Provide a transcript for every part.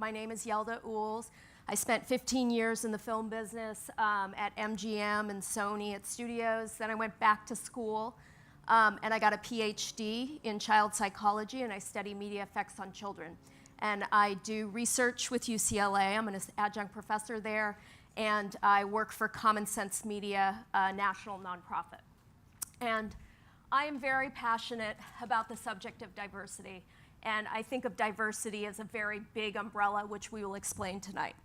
My name is Yalda Uhls. I spent 15 years in the film business at MGM and Sony at studios. Then I went back to school and I got a PhD in child psychology, and I study media effects on children. And I do research with UCLA. I'm an adjunct professor there, and I work for Common Sense Media, a national nonprofit. And I am very passionate about the subject of diversity, and I think of diversity as a very big umbrella, which we will explain tonight.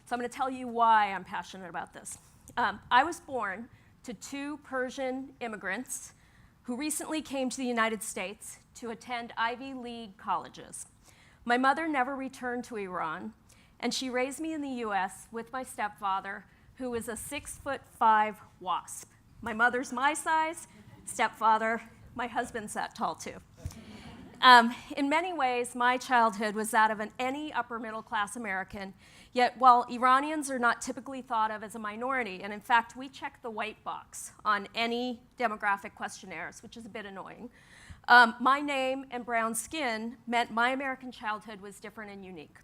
So I'm going to tell you why I'm passionate about this. I was born to two Persian immigrants who recently came to the United States to attend Ivy League colleges. My mother never returned to Iran, and she raised me in the US with my stepfather, who is a 6'5" wasp. My mother's my size, stepfather, my husband's that tall too. In many ways, my childhood was that of any upper middle class American, yet while Iranians are not typically thought of as a minority, and in fact, we check the white box on any demographic questionnaires, which is a bit annoying, my name and brown skin meant my American childhood was different and unique.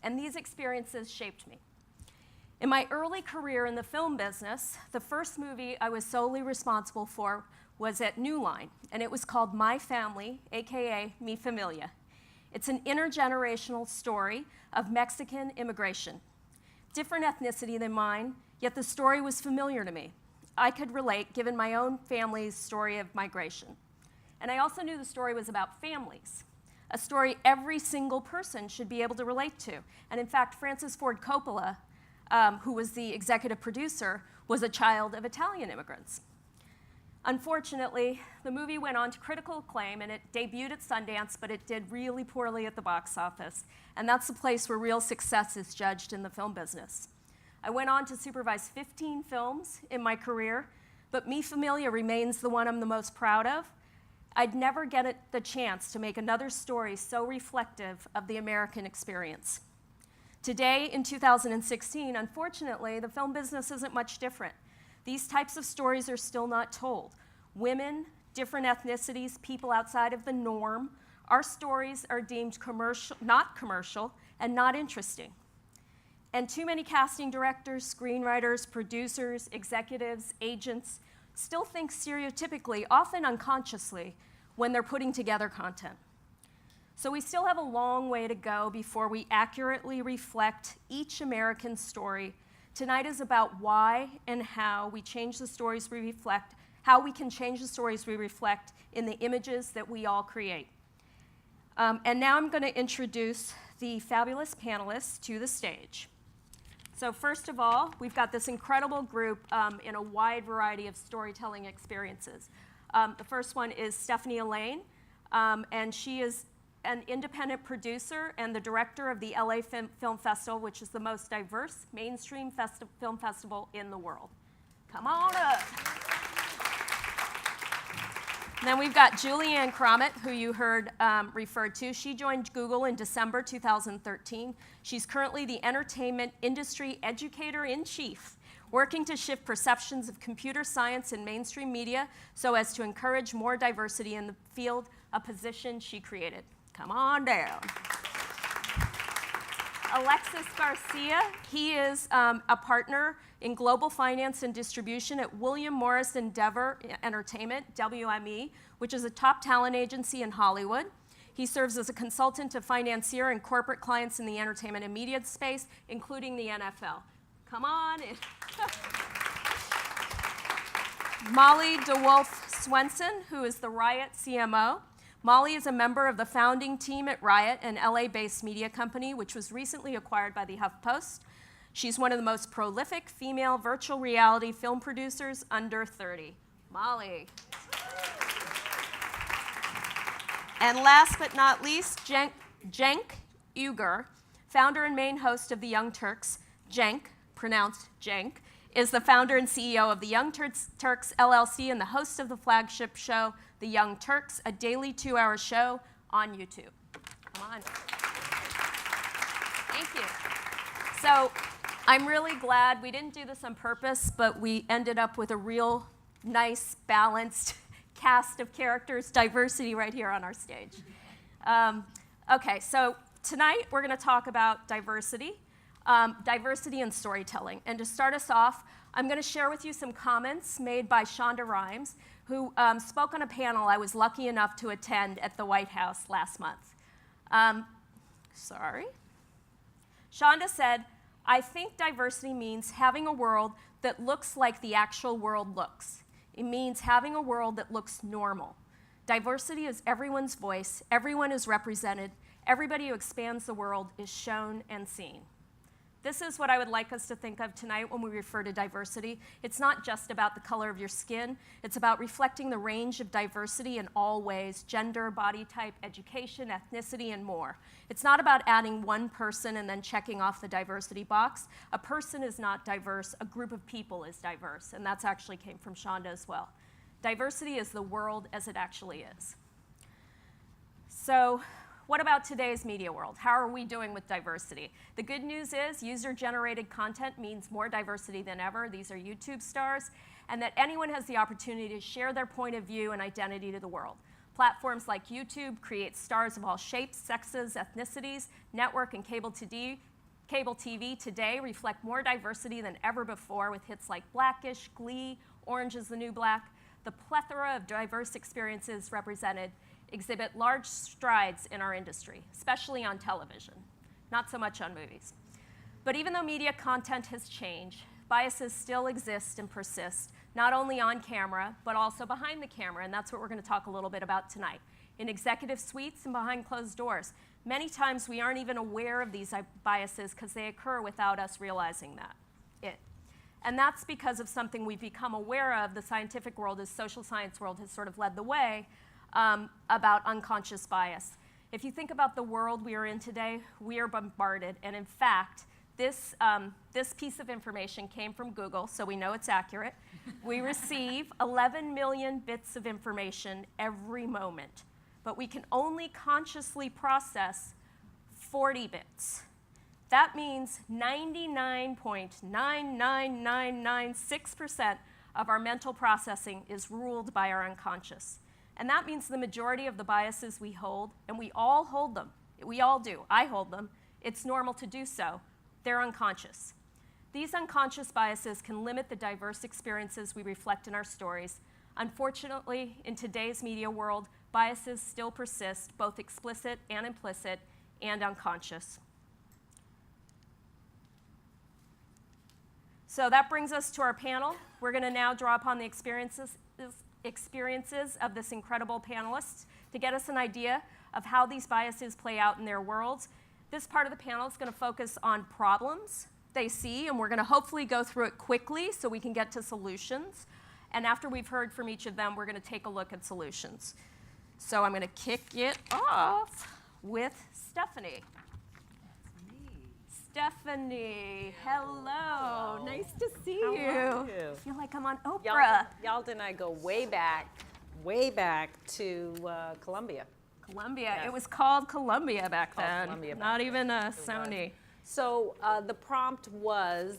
And these experiences shaped me. In my early career in the film business, the first movie I was solely responsible for was at New Line, and it was called My Family, AKA Mi Familia. It's an intergenerational story of Mexican immigration. Different ethnicity than mine, yet the story was familiar to me. I could relate, given my own family's story of migration. And I also knew the story was about families, a story every single person should be able to relate to. And in fact, Francis Ford Coppola, who was the executive producer, was a child of Italian immigrants. Unfortunately, the movie went on to critical acclaim, and it debuted at Sundance, but it did really poorly at the box office. And that's the place where real success is judged in the film business. I went on to supervise 15 films in my career, but Mi Familia remains the one I'm the most proud of. I'd never get the chance to make another story so reflective of the American experience. Today, in 2016, unfortunately, the film business isn't much different. These types of stories are still not told. Women, different ethnicities, people outside of the norm, our stories are deemed not commercial, and not interesting. And too many casting directors, screenwriters, producers, executives, agents still think stereotypically, often unconsciously, when they're putting together content. So we still have a long way to go before we accurately reflect each American story. Tonight is about why and how we change the stories we reflect, how we can change the stories we reflect in the images that we all create. And now I'm going to introduce the fabulous panelists to the stage. So first of all, we've got this incredible group in a wide variety of storytelling experiences. The first one is Stephanie Allain, and she is an independent producer and the director of the LA Film Festival, which is the most diverse mainstream film festival in the world. Come on up. And then we've got Ann Crommett, who you heard referred to. She joined Google in December 2013. She's currently the entertainment industry educator-in-chief, working to shift perceptions of computer science in mainstream media so as to encourage more diversity in the field, a position she created. Come on down. Alexis Garcia, he is a partner in global finance and distribution at William Morris Endeavor Entertainment, WME, which is a top talent agency in Hollywood. He serves as a consultant to financier and corporate clients in the entertainment and media space, including the NFL. Come on in. Molly DeWolf Swenson, who is the Riot CMO. Molly is a member of the founding team at Riot, an LA-based media company, which was recently acquired by the HuffPost. She's one of the most prolific female virtual reality film producers under 30. Molly. And last but not least, Cenk Uygur, founder and main host of the Young Turks. Cenk, pronounced Cenk, is the founder and CEO of the Young Turks LLC and the host of the flagship show, The Young Turks, a daily 2-hour show on YouTube. Come on. Thank you. So I'm really glad we didn't do this on purpose, but we ended up with a real nice, balanced cast of characters, diversity right here on our stage. Okay, so tonight we're going to talk about diversity, diversity in storytelling. And to start us off, I'm going to share with you some comments made by Shonda Rhimes, who spoke on a panel I was lucky enough to attend at the White House last month. Shonda said, "I think diversity means having a world that looks like the actual world looks. It means having a world that looks normal. Diversity is everyone's voice, everyone is represented, everybody who expands the world is shown and seen." This is what I would like us to think of tonight when we refer to diversity. It's not just about the color of your skin. It's about reflecting the range of diversity in all ways: gender, body type, education, ethnicity, and more. It's not about adding one person and then checking off the diversity box. A person is not diverse. A group of people is diverse. And that's actually came from Shonda as well. Diversity is the world as it actually is. So, what about today's media world? How are we doing with diversity? The good news is user-generated content means more diversity than ever. These are YouTube stars, and that anyone has the opportunity to share their point of view and identity to the world. Platforms like YouTube create stars of all shapes, sexes, ethnicities. Network and cable TV today reflect more diversity than ever before, with hits like Blackish, Glee, Orange is the New Black. The plethora of diverse experiences represented exhibit large strides in our industry, especially on television, not so much on movies. But even though media content has changed, biases still exist and persist, not only on camera, but also behind the camera, and that's what we're going to talk a little bit about tonight. In executive suites and behind closed doors, many times we aren't even aware of these biases because they occur without us realizing it. And that's because of something we've become aware of. The scientific world, the social science world, has sort of led the way about unconscious bias. If you think about the world we are in today, we are bombarded. And in fact, this piece of information came from Google, so we know it's accurate. We receive 11 million bits of information every moment, but we can only consciously process 40 bits. That means 99.99996% of our mental processing is ruled by our unconscious. And that means the majority of the biases we hold, and we all hold them, we all do, I hold them, it's normal to do so, they're unconscious. These unconscious biases can limit the diverse experiences we reflect in our stories. Unfortunately, in today's media world, biases still persist, both explicit and implicit, and unconscious. So that brings us to our panel. We're going to now draw upon the experiences of this incredible panelists to get us an idea of how these biases play out in their worlds. This part of the panel is going to focus on problems they see, and we're going to hopefully go through it quickly so we can get to solutions. And after we've heard from each of them, we're going to take a look at solutions. So I'm going to kick it off with Stephanie. Stephanie, hello. Nice to see you. How are you? I feel like I'm on Oprah. Yalda and I go way back to Columbia. Columbia. Yes. It was called Columbia back then. Columbia Not back even then. Sony. So the prompt was,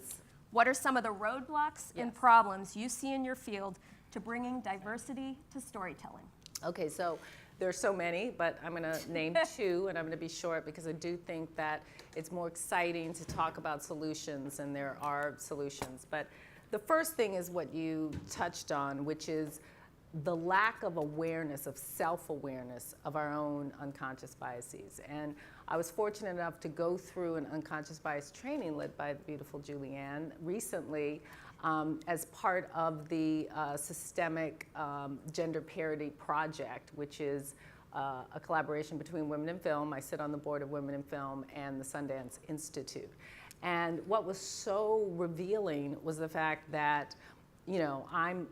what are some of the roadblocks and problems you see in your field to bringing diversity to storytelling? okay, so there's so many, but I'm going to name two, and I'm going to be short because I do think that it's more exciting to talk about solutions, and there are solutions. But the first thing is what you touched on, which is the lack of awareness, of self-awareness of our own unconscious biases. And I was fortunate enough to go through an unconscious bias training led by the beautiful Julianne recently as part of the Systemic Gender Parity Project, which is a collaboration between Women in Film. I sit on the board of Women in Film and the Sundance Institute. And what was so revealing was the fact that, you know, I'm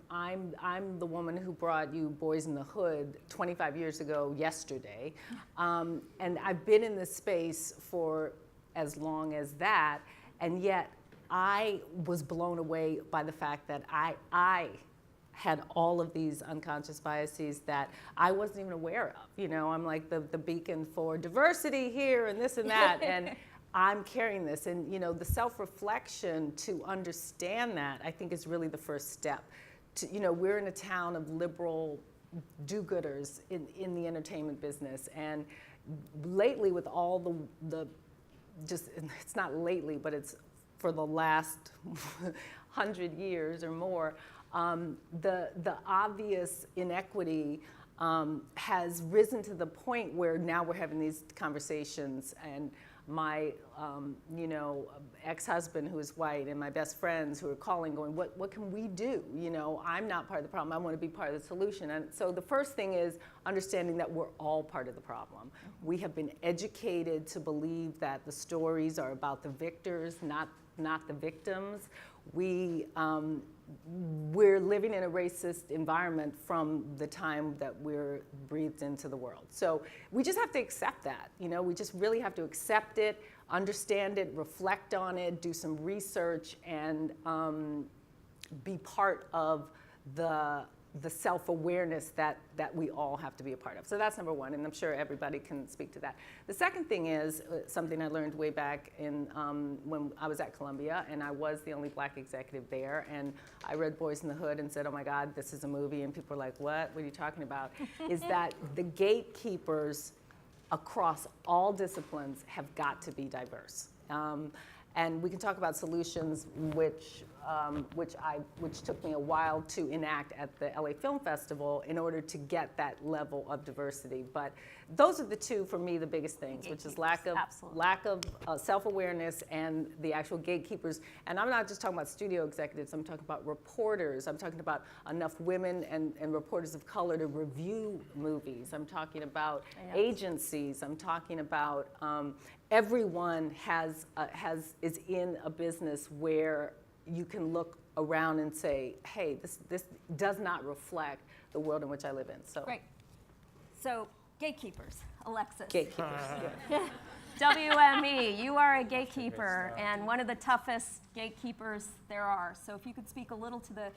the woman who brought you Boys in the Hood 25 years ago yesterday, and I've been in this space for as long as that, and yet I was blown away by the fact that I had all of these unconscious biases that I wasn't even aware of. You know, I'm like the beacon for diversity here and this and that, and I'm carrying this. And, you know, the self-reflection to understand that, I think, is really the first step. You know, we're in a town of liberal do-gooders in the entertainment business, and, lately with all the just, it's not lately, but it's for the last 100 years or more, the obvious inequity has risen to the point where now we're having these conversations, and my ex-husband who is white and my best friends who are calling going, what can we do? I'm not part of the problem, I want to be part of the solution. And so the first thing is understanding that we're all part of the problem. We have been educated to believe that the stories are about the victors, not the victims. We're living in a racist environment from the time that we're breathed into the world. So we just have to accept that. We just really have to accept it, understand it, reflect on it, do some research, and be part of the self-awareness that we all have to be a part of. So that's number one, and I'm sure everybody can speak to that. The second thing is something I learned way back in when I was at Columbia, and I was the only black executive there, and I read Boys in the Hood and said, oh my God, this is a movie, and people were like, what are you talking about? Is that the gatekeepers across all disciplines have got to be diverse. And we can talk about solutions which took me a while to enact at the LA Film Festival in order to get that level of diversity. But those are the two, for me, the biggest things, which is lack of self-awareness and the actual gatekeepers. And I'm not just talking about studio executives, I'm talking about reporters. I'm talking about enough women and reporters of color to review movies. I'm talking about agencies. I'm talking about everyone is in a business where you can look around and say, hey, this does not reflect the world in which I live in. So. Great. So, gatekeepers, Alexis. Gatekeepers, yeah. WME, you are a gatekeeper and one of the toughest gatekeepers there are. So if you could speak a little to the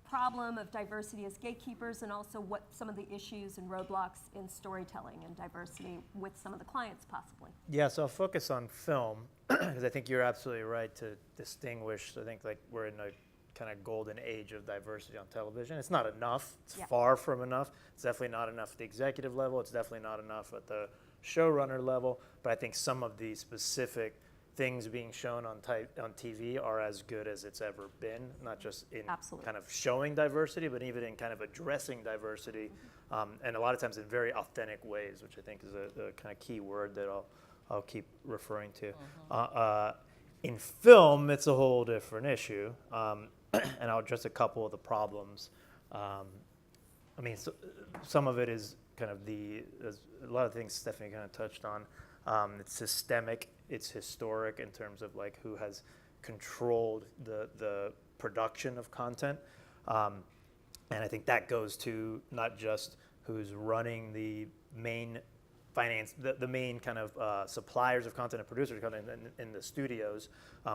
problem of diversity as gatekeepers and also what some of the issues and roadblocks in storytelling and diversity with some of the clients possibly. Yeah, so I'll focus on film because I think you're absolutely right to distinguish. I think like we're in a kind of golden age of diversity on television. It's not enough. It's far from enough. It's definitely not enough at the executive level. It's definitely not enough at the showrunner level. But I think some of the specific things being shown on TV are as good as it's ever been, not just in kind of showing diversity, but even in kind of addressing diversity, and a lot of times in very authentic ways, which I think is a kind of key word that I'll keep referring to. In film, it's a whole different issue, and I'll address a couple of the problems. I mean, some of it is kind of a lot of things Stephanie kind of touched on. It's systemic, it's historic in terms of like who has controlled the production of content. And I think that goes to not just who's running the main the main kind of suppliers of content and producers of content in the studios,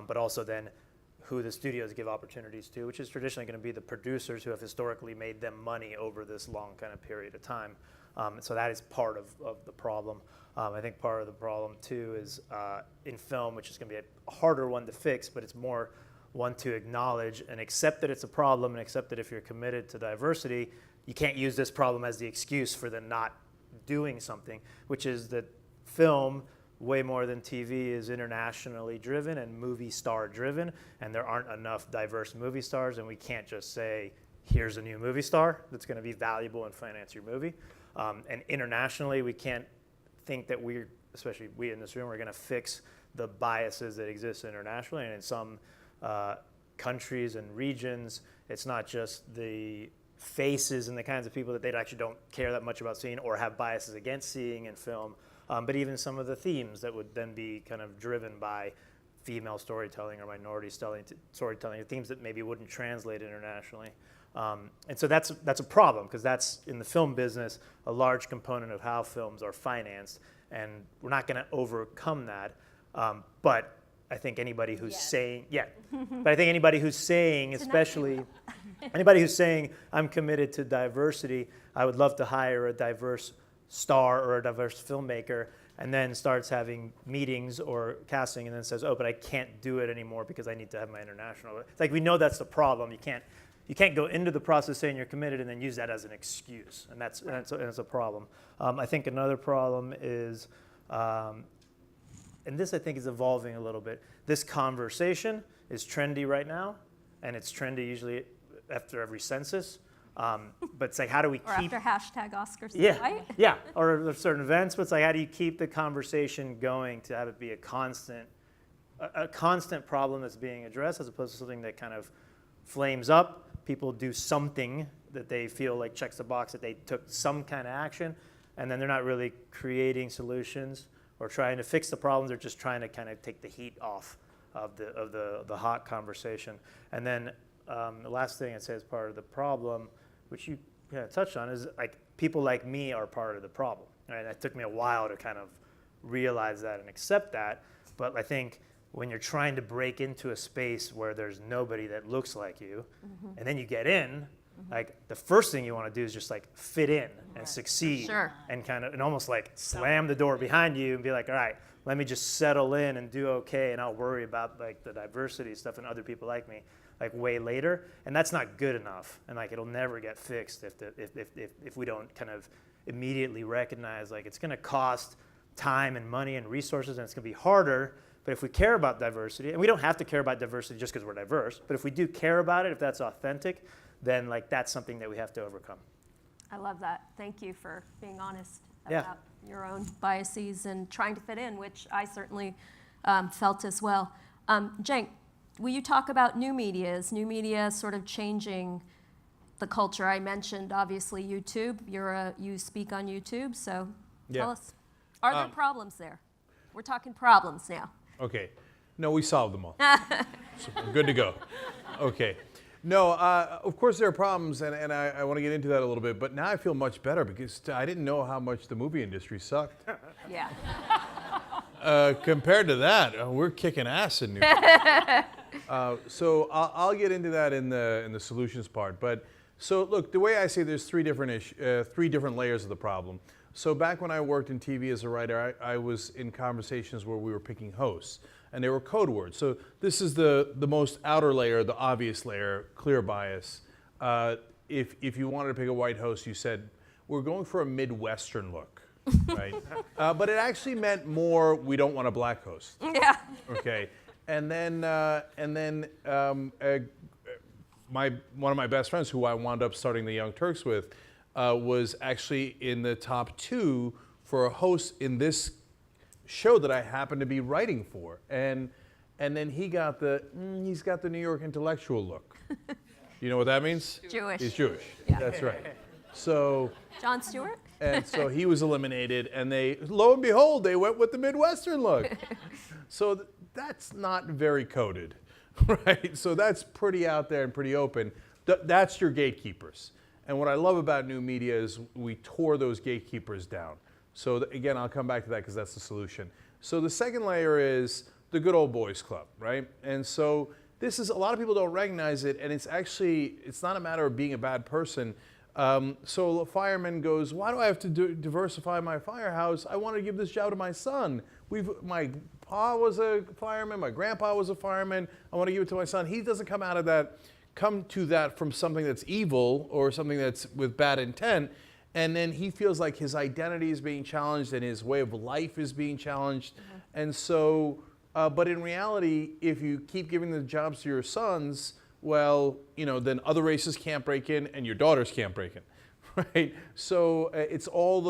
but also then who the studios give opportunities to, which is traditionally going to be the producers who have historically made them money over this long kind of period of time. So that is part of the problem. I think part of the problem too is in film, which is going to be a harder one to fix, but it's more one to acknowledge and accept that it's a problem and accept that if you're committed to diversity, you can't use this problem as the excuse for the not doing something, which is that film, way more than TV, is internationally driven and movie star driven, and there aren't enough diverse movie stars, and we can't just say, here's a new movie star that's going to be valuable and finance your movie. And internationally, we can't think that especially we in this room, are going to fix the biases that exist internationally. And in some countries and regions, it's not just the faces and the kinds of people that they actually don't care that much about seeing or have biases against seeing in film, but even some of the themes that would then be kind of driven by female storytelling or minority storytelling, themes that maybe wouldn't translate internationally. And so that's a problem, because that's, in the film business, a large component of how films are financed, and we're not going to overcome that. But I think anybody who's saying, but I think anybody who's saying, especially anybody who's saying, I'm committed to diversity, I would love to hire a diverse star or a diverse filmmaker, and then starts having meetings or casting and then says, oh, but I can't do it anymore because I need to have my international. It's like, we know that's the problem. You you can't go into the process saying you're committed and then use that as an excuse, and that's a problem. I think another problem is, and this I think is evolving a little bit. This conversation is trendy right now, and it's trendy usually after every census. But it's like, how do we keep... Or after #Oscars, yeah, right? yeah, or there's certain events, but it's like, how do you keep the conversation going to have it be a constant problem that's being addressed, as opposed to something that kind of flames up, people do something that they feel like checks the box, that they took some kind of action, and then they're not really creating solutions or trying to fix the problems, they're just trying to kind of take the heat off of the hot conversation. And then the last thing I'd say as part of the problem, which you kind of touched on, is like people like me are part of the problem. Right? It took me a while to kind of realize that and accept that, but I think when you're trying to break into a space where there's nobody that looks like you, and then you get in, like the first thing you want to do is just like fit in and succeed, Sure. and kind of, and almost like slam the door behind you and be like, all right, let me just settle in and do okay, and I'll worry about like the diversity stuff and other people like me like way later. And that's not good enough, and like it'll never get fixed if we don't kind of immediately recognize like it's going to cost time and money and resources, and it's going to be harder. But if we care about diversity, and we don't have to care about diversity just because we're diverse, but if we do care about it, if that's authentic, then like that's something that we have to overcome. I love that. Thank you for being honest Yeah. about your own biases and trying to fit in, which I certainly felt as well. Cenk, will you talk about new media? Is new media sort of changing the culture? I mentioned obviously YouTube. You speak on YouTube, so tell us. Are there problems there? We're talking problems now. Okay. No, we solved them all. So we're good to go. Okay. No, of course there are problems, and I want to get into that a little bit, but now I feel much better because I didn't know how much the movie industry sucked. Yeah. Compared to that, we're kicking ass in New So I'll get into that in the solutions part. But so look, the way I see it, there's three different layers of the problem. So back when I worked in TV as a writer, I was in conversations where we were picking hosts, and they were code words. So this is the most outer layer, the obvious layer, clear bias. If you wanted to pick a white host, you said, we're going for a Midwestern look, right? But it actually meant more, we don't want a black host. Yeah. Okay. And then one of my best friends, who I wound up starting the Young Turks with, was actually in the top 2 for a host in this show that I happened to be writing for, and then he's got the New York intellectual look. You know what that means? Jewish. He's Jewish. Yeah. That's right. So. John Stewart? And so he was eliminated, and lo and behold, they went with the Midwestern look. So that's not very coded, right? So that's pretty out there and pretty open. That's your gatekeepers. And what I love about new media is we tore those gatekeepers down. So again, I'll come back to that because that's the solution. So the second layer is the good old boys club, right? And so this is, a lot of people don't recognize it, and it's not a matter of being a bad person. So a fireman goes, why do I have to diversify my firehouse? I want to give this job to my son. My pa was a fireman, my grandpa was a fireman. I want to give it to my son. He doesn't come to that from something that's evil or something that's with bad intent, and then he feels like his identity is being challenged and his way of life is being challenged. And so, but in reality, if you keep giving the jobs to your sons, well, then other races can't break in and your daughters can't break in, right? So it's all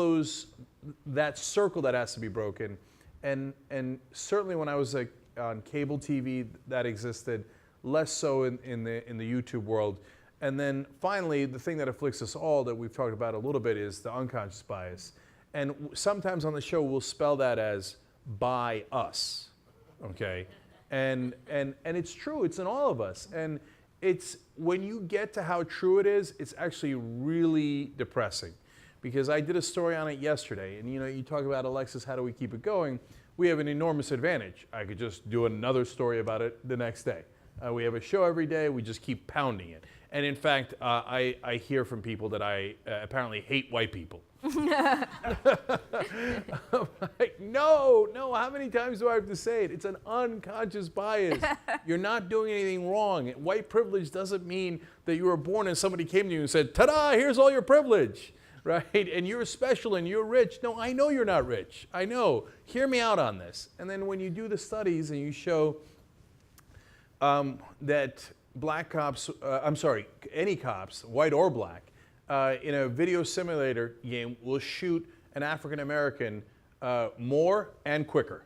that circle that has to be broken. And certainly when I was on cable TV, that existed. Less so in the YouTube world. And then finally, the thing that afflicts us all that we've talked about a little bit is the unconscious bias. And sometimes on the show, we'll spell that as by us, okay? And it's true, it's in all of us. And it's, when you get to how true it is, it's actually really depressing. Because I did a story on it yesterday, and you talk about, Alexis, how do we keep it going? We have an enormous advantage. I could just do another story about it the next day. We have a show every day. We just keep pounding it. And in fact, I hear from people that I apparently hate white people. I'm like, no, how many times do I have to say it? It's an unconscious bias. You're not doing anything wrong. White privilege doesn't mean that you were born and somebody came to you and said, ta-da, here's all your privilege, right? And you're special and you're rich. No, I know you're not rich. I know. Hear me out on this. And then when you do the studies and you show that black cops, any cops, white or black, in a video simulator game will shoot an African American more and quicker.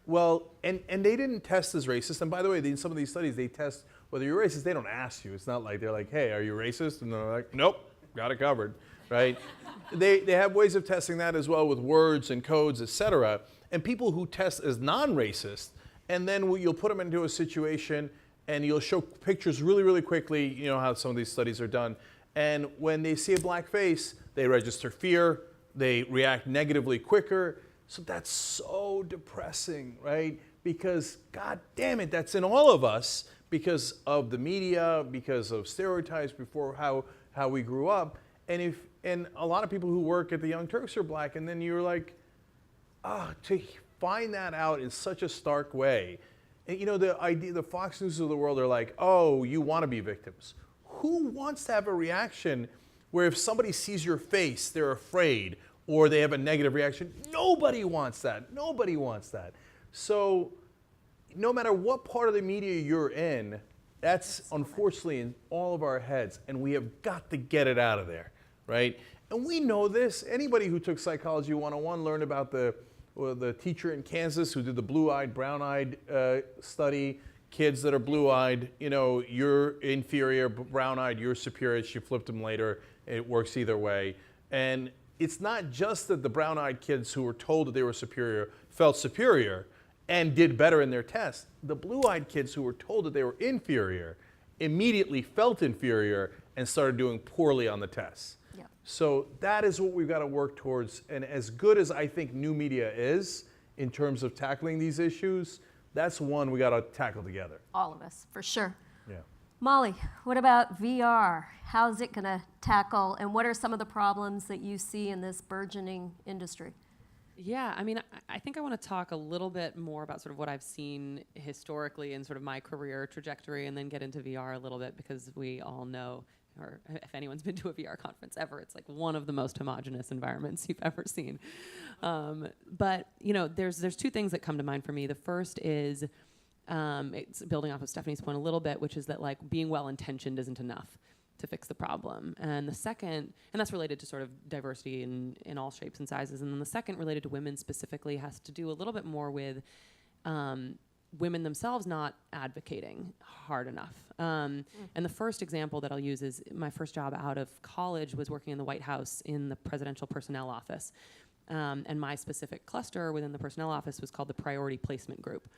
Well, and they didn't test as racist. And by the way, in some of these studies, they test whether you're racist. They don't ask you. It's not like they're like, hey, are you racist? And they're like, nope, got it covered, right? They have ways of testing that as well with words and codes, etc. And people who test as non-racist, and then you'll put them into a situation and you'll show pictures really, really quickly. You know how some of these studies are done. And when they see a black face, they register fear, they react negatively quicker. So that's so depressing, right? Because, God damn it, that's in all of us because of the media, because of stereotypes before how we grew up. And a lot of people who work at the Young Turks are black, and then you're like, to find that out in such a stark way. And, you know, the Fox News of the world are like, oh, you want to be victims. Who wants to have a reaction where if somebody sees your face, they're afraid or they have a negative reaction? Nobody wants that. Nobody wants that. So no matter what part of the media you're in, that's unfortunately in all of our heads, and we have got to get it out of there, right? And we know this. Anybody who took Psychology 101 learned about the teacher in Kansas who did the blue-eyed, brown-eyed study. Kids that are blue-eyed, you know, you're inferior, brown-eyed, you're superior. She flipped them later. It works either way. And it's not just that the brown-eyed kids who were told that they were superior felt superior and did better in their tests. The blue-eyed kids who were told that they were inferior immediately felt inferior and started doing poorly on the tests. Yeah. So that is what we've got to work towards. And as good as I think new media is in terms of tackling these issues, that's one we got to tackle together. All of us, for sure. Yeah. Molly, what about VR? How's it going to tackle, and what are some of the problems that you see in this burgeoning industry? Yeah, I mean, I think I want to talk a little bit more about sort of what I've seen historically in sort of my career trajectory, and then get into VR a little bit, because we all know, or if anyone's been to a VR conference ever, it's like one of the most homogenous environments you've ever seen. But you know, there's two things that come to mind for me. The first is, it's building off of Stephanie's point a little bit, which is that like being well-intentioned isn't enough to fix the problem. And the second, and that's related to sort of diversity in all shapes and sizes. And then the second, related to women specifically, has to do a little bit more with women themselves not advocating hard enough. And the first example that I'll use is my first job out of college was working in the White House in the Presidential Personnel Office. And my specific cluster within the Personnel Office was called the Priority Placement Group.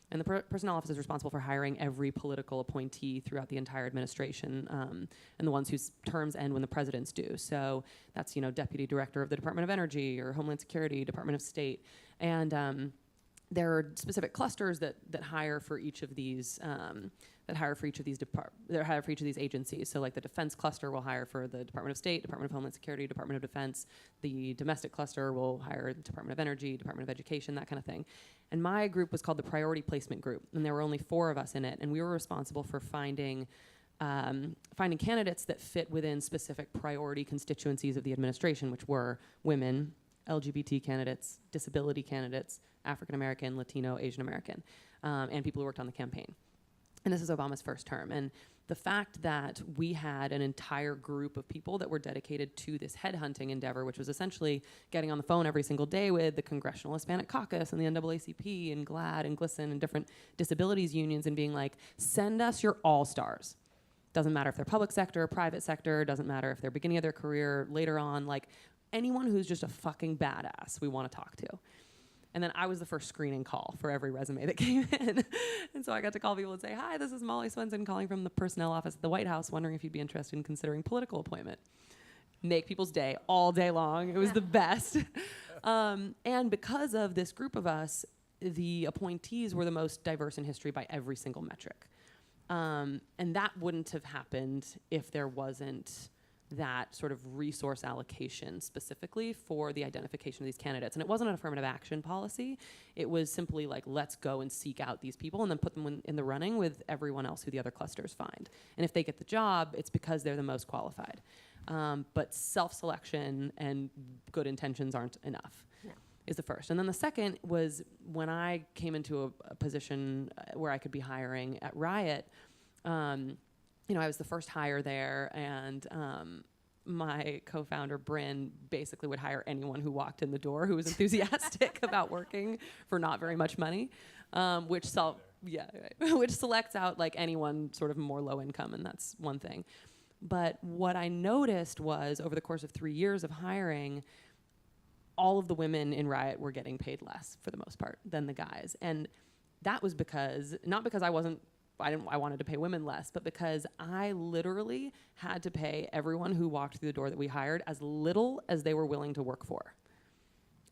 And the Personnel Office is responsible for hiring every political appointee throughout the entire administration, and the ones whose terms end when the presidents do. So that's, you know, Deputy Director of the Department of Energy or Homeland Security, Department of State. And there are specific clusters that hire for each of these agencies. So like the defense cluster will hire for the Department of State, Department of Homeland Security, Department of Defense. The domestic cluster will hire the Department of Energy, Department of Education, that kind of thing. And my group was called the Priority Placement Group, and there were only 4 of us in it, and we were responsible for finding candidates that fit within specific priority constituencies of the administration, which were women, LGBT candidates, disability candidates, African American, Latino, Asian American, and people who worked on the campaign. And this is Obama's first term. And the fact that we had an entire group of people that were dedicated to this headhunting endeavor, which was essentially getting on the phone every single day with the Congressional Hispanic Caucus and the NAACP and GLAAD and GLSEN and different disabilities unions, and being like, send us your all-stars. Doesn't matter if they're public sector, private sector, doesn't matter if they're beginning of their career, later on, like anyone who's just a fucking badass we want to talk to. And then I was the first screening call for every resume that came in. And so I got to call people and say, hi, this is Molly Swenson calling from the personnel office at the White House, wondering if you'd be interested in considering political appointment. Make people's day all day long. It was the best. And because of this group of us, the appointees were the most diverse in history by every single metric. And that wouldn't have happened if there wasn't that sort of resource allocation specifically for the identification of these candidates. And it wasn't an affirmative action policy. It was simply like, let's go and seek out these people and then put them in the running with everyone else who the other clusters find. And if they get the job, it's because they're the most qualified. But self-selection and good intentions aren't enough. No. Is the first. And then the second was when I came into a position where I could be hiring at Riot. I was the first hire there, and my co-founder, Bryn, basically would hire anyone who walked in the door who was enthusiastic about working for not very much money, which selects out like anyone sort of more low income, and that's one thing. But what I noticed was over the course of 3 years of hiring, all of the women in Riot were getting paid less for the most part than the guys. And that was not because I wanted to pay women less, but because I literally had to pay everyone who walked through the door that we hired as little as they were willing to work for.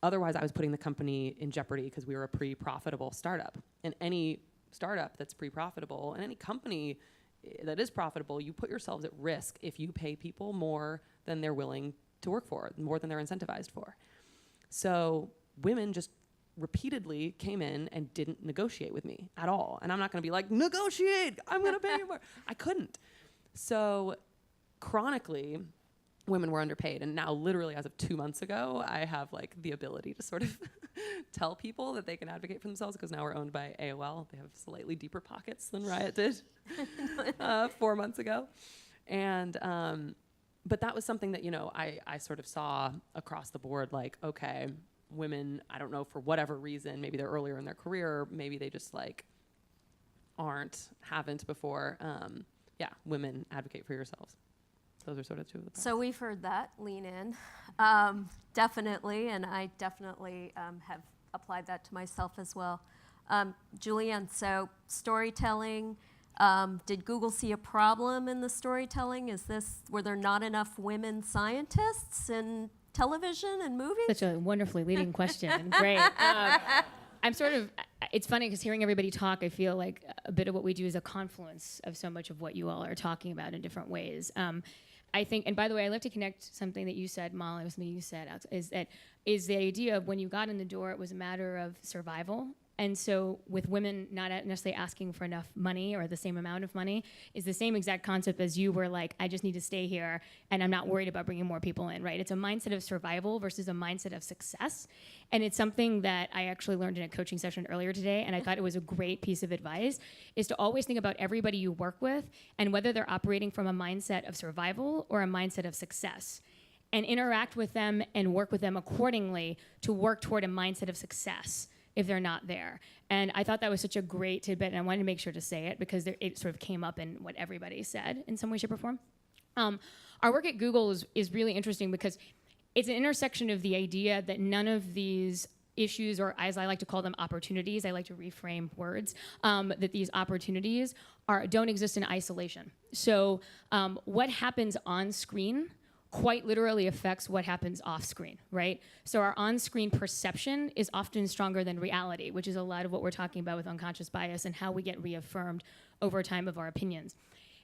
Otherwise, I was putting the company in jeopardy because we were a pre-profitable startup. And any startup that's pre-profitable and any company that is profitable, you put yourselves at risk if you pay people more than they're willing to work for, more than they're incentivized for. So women just repeatedly came in and didn't negotiate with me at all. And I'm not going to be like, negotiate, I'm going to pay you more. I couldn't. So chronically, women were underpaid. And now literally as of 2 months ago, I have like the ability to sort of tell people that they can advocate for themselves because now we're owned by AOL. They have slightly deeper pockets than Riot did 4 months ago. And, but that was something that, I sort of saw across the board, like, okay, women, I don't know, for whatever reason, maybe they're earlier in their career, maybe they just like haven't before. Women advocate for yourselves. Those are sort of two of the parts. So we've heard that, lean in, definitely, and I definitely have applied that to myself as well. Julianne, so storytelling, did Google see a problem in the storytelling? Were there not enough women scientists in television and movies? Such a wonderfully leading question. Great. It's funny because hearing everybody talk, I feel like a bit of what we do is a confluence of so much of what you all are talking about in different ways. I think, and by the way, I'd like to connect something that you said, Molly, with something you said, is the idea of when you got in the door, it was a matter of survival. And so with women not necessarily asking for enough money or the same amount of money is the same exact concept as you were like, I just need to stay here and I'm not worried about bringing more people in, right? It's a mindset of survival versus a mindset of success. And it's something that I actually learned in a coaching session earlier today, and I thought it was a great piece of advice, is to always think about everybody you work with and whether they're operating from a mindset of survival or a mindset of success. And interact with them and work with them accordingly to work toward a mindset of success if they're not there. And I thought that was such a great tidbit, and I wanted to make sure to say it because it sort of came up in what everybody said in some way, shape, or form. Our work at Google is really interesting because it's an intersection of the idea that none of these issues, or as I like to call them, opportunities, I like to reframe words, that these opportunities don't exist in isolation. So what happens on screen quite literally affects what happens off screen, right? So our on-screen perception is often stronger than reality, which is a lot of what we're talking about with unconscious bias and how we get reaffirmed over time of our opinions.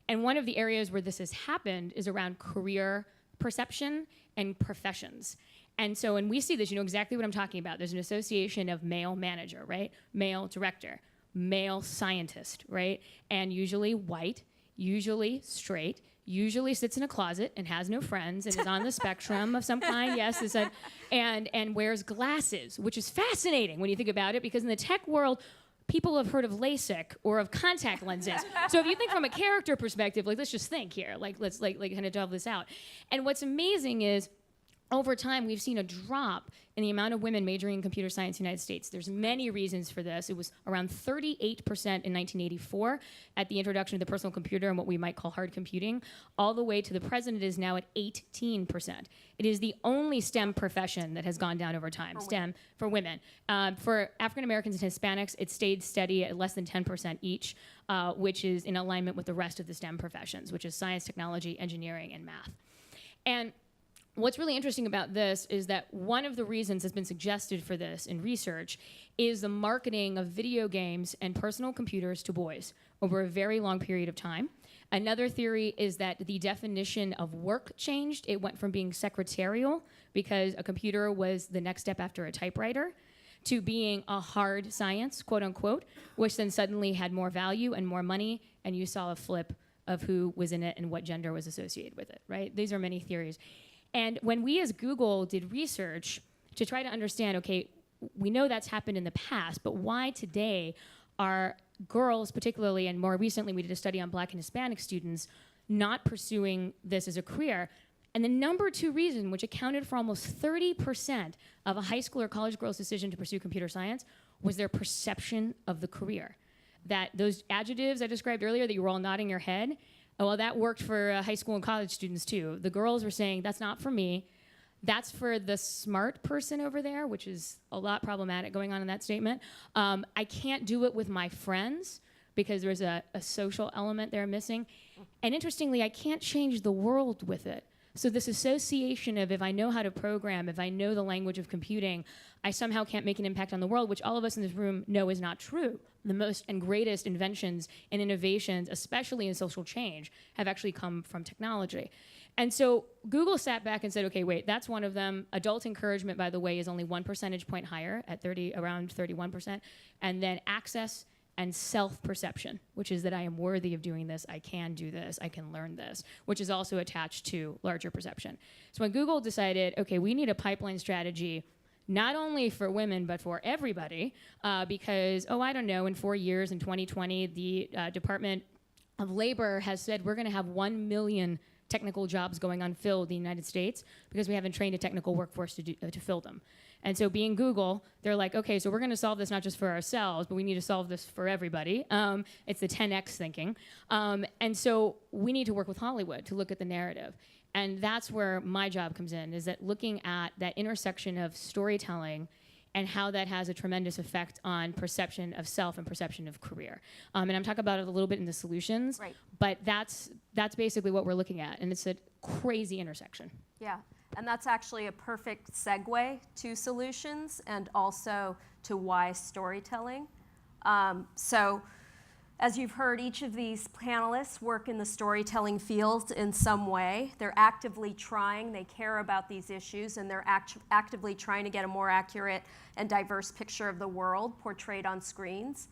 And one of the areas where this has happened is around career perception and professions. And so when we see this, you know exactly what I'm talking about. There's an association of male manager, right? Male director, male scientist, right? And usually white, usually straight, usually sits in a closet and has no friends and is on the spectrum of some kind, yes, and wears glasses, which is fascinating when you think about it, because in the tech world, people have heard of LASIK or of contact lenses. So if you think from a character perspective, like let's just think here, let's kind of delve this out. And what's amazing is, over time, we've seen a drop in the amount of women majoring in computer science in the United States. There's many reasons for this. It was around 38% in 1984 at the introduction of the personal computer and what we might call hard computing, all the way to the present. It is now at 18%. It is the only STEM profession that has gone down over time, STEM for women. For African Americans and Hispanics, it stayed steady at less than 10% each, which is in alignment with the rest of the STEM professions, which is science, technology, engineering, and math. And what's really interesting about this is that one of the reasons that's been suggested for this in research is the marketing of video games and personal computers to boys over a very long period of time. Another theory is that the definition of work changed. It went from being secretarial, because a computer was the next step after a typewriter, to being a hard science, quote unquote, which then suddenly had more value and more money, and you saw a flip of who was in it and what gender was associated with it, right? These are many theories. And when we as Google did research to try to understand, okay, we know that's happened in the past, but why today are girls particularly, and more recently we did a study on Black and Hispanic students, not pursuing this as a career? And the number two reason, which accounted for almost 30% of a high school or college girl's decision to pursue computer science, was their perception of the career. That those adjectives I described earlier that you were all nodding your head, well, that worked for high school and college students too. The girls were saying, that's not for me. That's for the smart person over there, which is a lot problematic going on in that statement. I can't do it with my friends because there's a social element there missing. And interestingly, I can't change the world with it. So this association of, if I know how to program, if I know the language of computing, I somehow can't make an impact on the world, which all of us in this room know is not true. The most and greatest inventions and innovations, especially in social change, have actually come from technology. And so Google sat back and said, okay, wait, that's one of them. Adult encouragement, by the way, is only 1 percentage point higher at around 31%. And then access and self-perception, which is that I am worthy of doing this, I can do this, I can learn this, which is also attached to larger perception. So when Google decided, okay, we need a pipeline strategy not only for women, but for everybody, because, I don't know, in 4 years, in 2020, the Department of Labor has said we're gonna have 1 million technical jobs going unfilled in the United States because we haven't trained a technical workforce to fill them. And so being Google, they're like, okay, so we're gonna solve this not just for ourselves, but we need to solve this for everybody. It's the 10X thinking. And so we need to work with Hollywood to look at the narrative. And that's where my job comes in, is that looking at that intersection of storytelling and how that has a tremendous effect on perception of self and perception of career. And I'm talking about it a little bit in the solutions, Right. but that's basically what we're looking at, and it's a crazy intersection. Yeah, and that's actually a perfect segue to solutions and also to why storytelling. So, as you've heard, each of these panelists work in the storytelling field in some way. They're actively trying, they care about these issues, and they're actively trying to get a more accurate and diverse picture of the world portrayed on screens.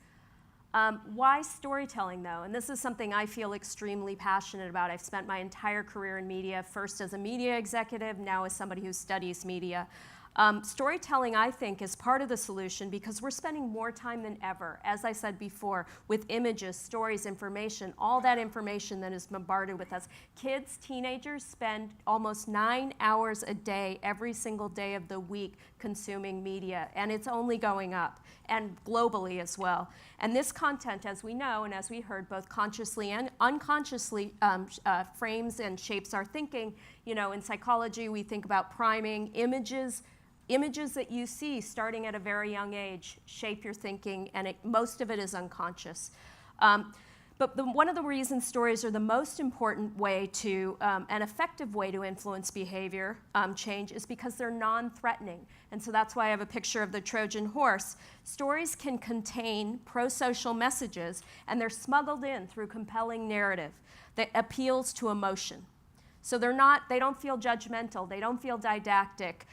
Why storytelling, though? And this is something I feel extremely passionate about. I've spent my entire career in media, first as a media executive, now as somebody who studies media. Storytelling, I think, is part of the solution because we're spending more time than ever, as I said before, with images, stories, information, all that information that is bombarded with us. Kids, teenagers spend almost 9 hours a day, every single day of the week, consuming media, and it's only going up, and globally as well. And this content, as we know, and as we heard, both consciously and unconsciously frames and shapes our thinking. You know, in psychology, we think about priming images that you see starting at a very young age shape your thinking, and most of it is unconscious. But one of the reasons stories are the most important way to, an effective way to influence behavior change is because they're non-threatening. And so that's why I have a picture of the Trojan horse. Stories can contain pro-social messages, and they're smuggled in through compelling narrative that appeals to emotion. So they don't feel judgmental, they don't feel didactic.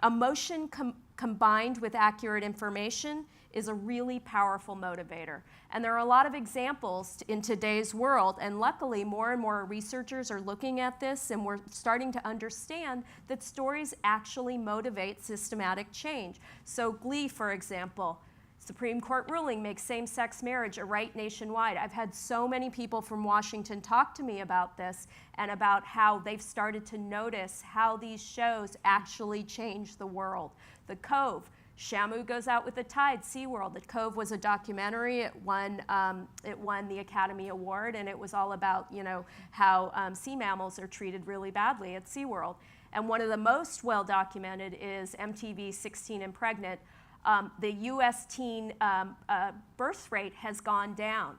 Emotion combined with accurate information is a really powerful motivator. And there are a lot of examples in today's world, and luckily more and more researchers are looking at this, and we're starting to understand that stories actually motivate systematic change. So Glee, for example, Supreme Court ruling makes same-sex marriage a right nationwide. I've had so many people from Washington talk to me about this and about how they've started to notice how these shows actually change the world. The Cove, Shamu goes out with the tide, SeaWorld. The Cove was a documentary. It won the Academy Award, and it was all about, you know, how sea mammals are treated really badly at SeaWorld. And one of the most well-documented is MTV's 16 and Pregnant. The U.S. teen birth rate has gone down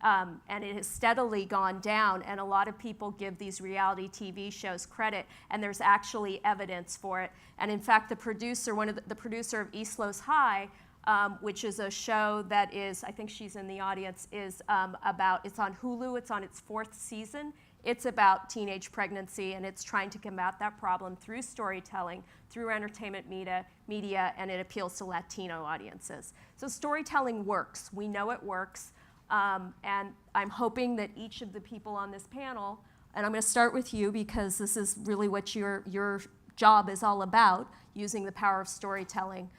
and it has steadily gone down, and a lot of people give these reality TV shows credit, and there's actually evidence for it. And in fact, the producer, the producer of East Los High, which is a show that is, I think she's in the audience, is it's on Hulu, it's on its 4th season. It's about teenage pregnancy, and it's trying to combat that problem through storytelling, through entertainment media, and it appeals to Latino audiences. So storytelling works. We know it works. And I'm hoping that each of the people on this panel, and I'm going to start with you because this is really what your job is all about, using the power of storytelling.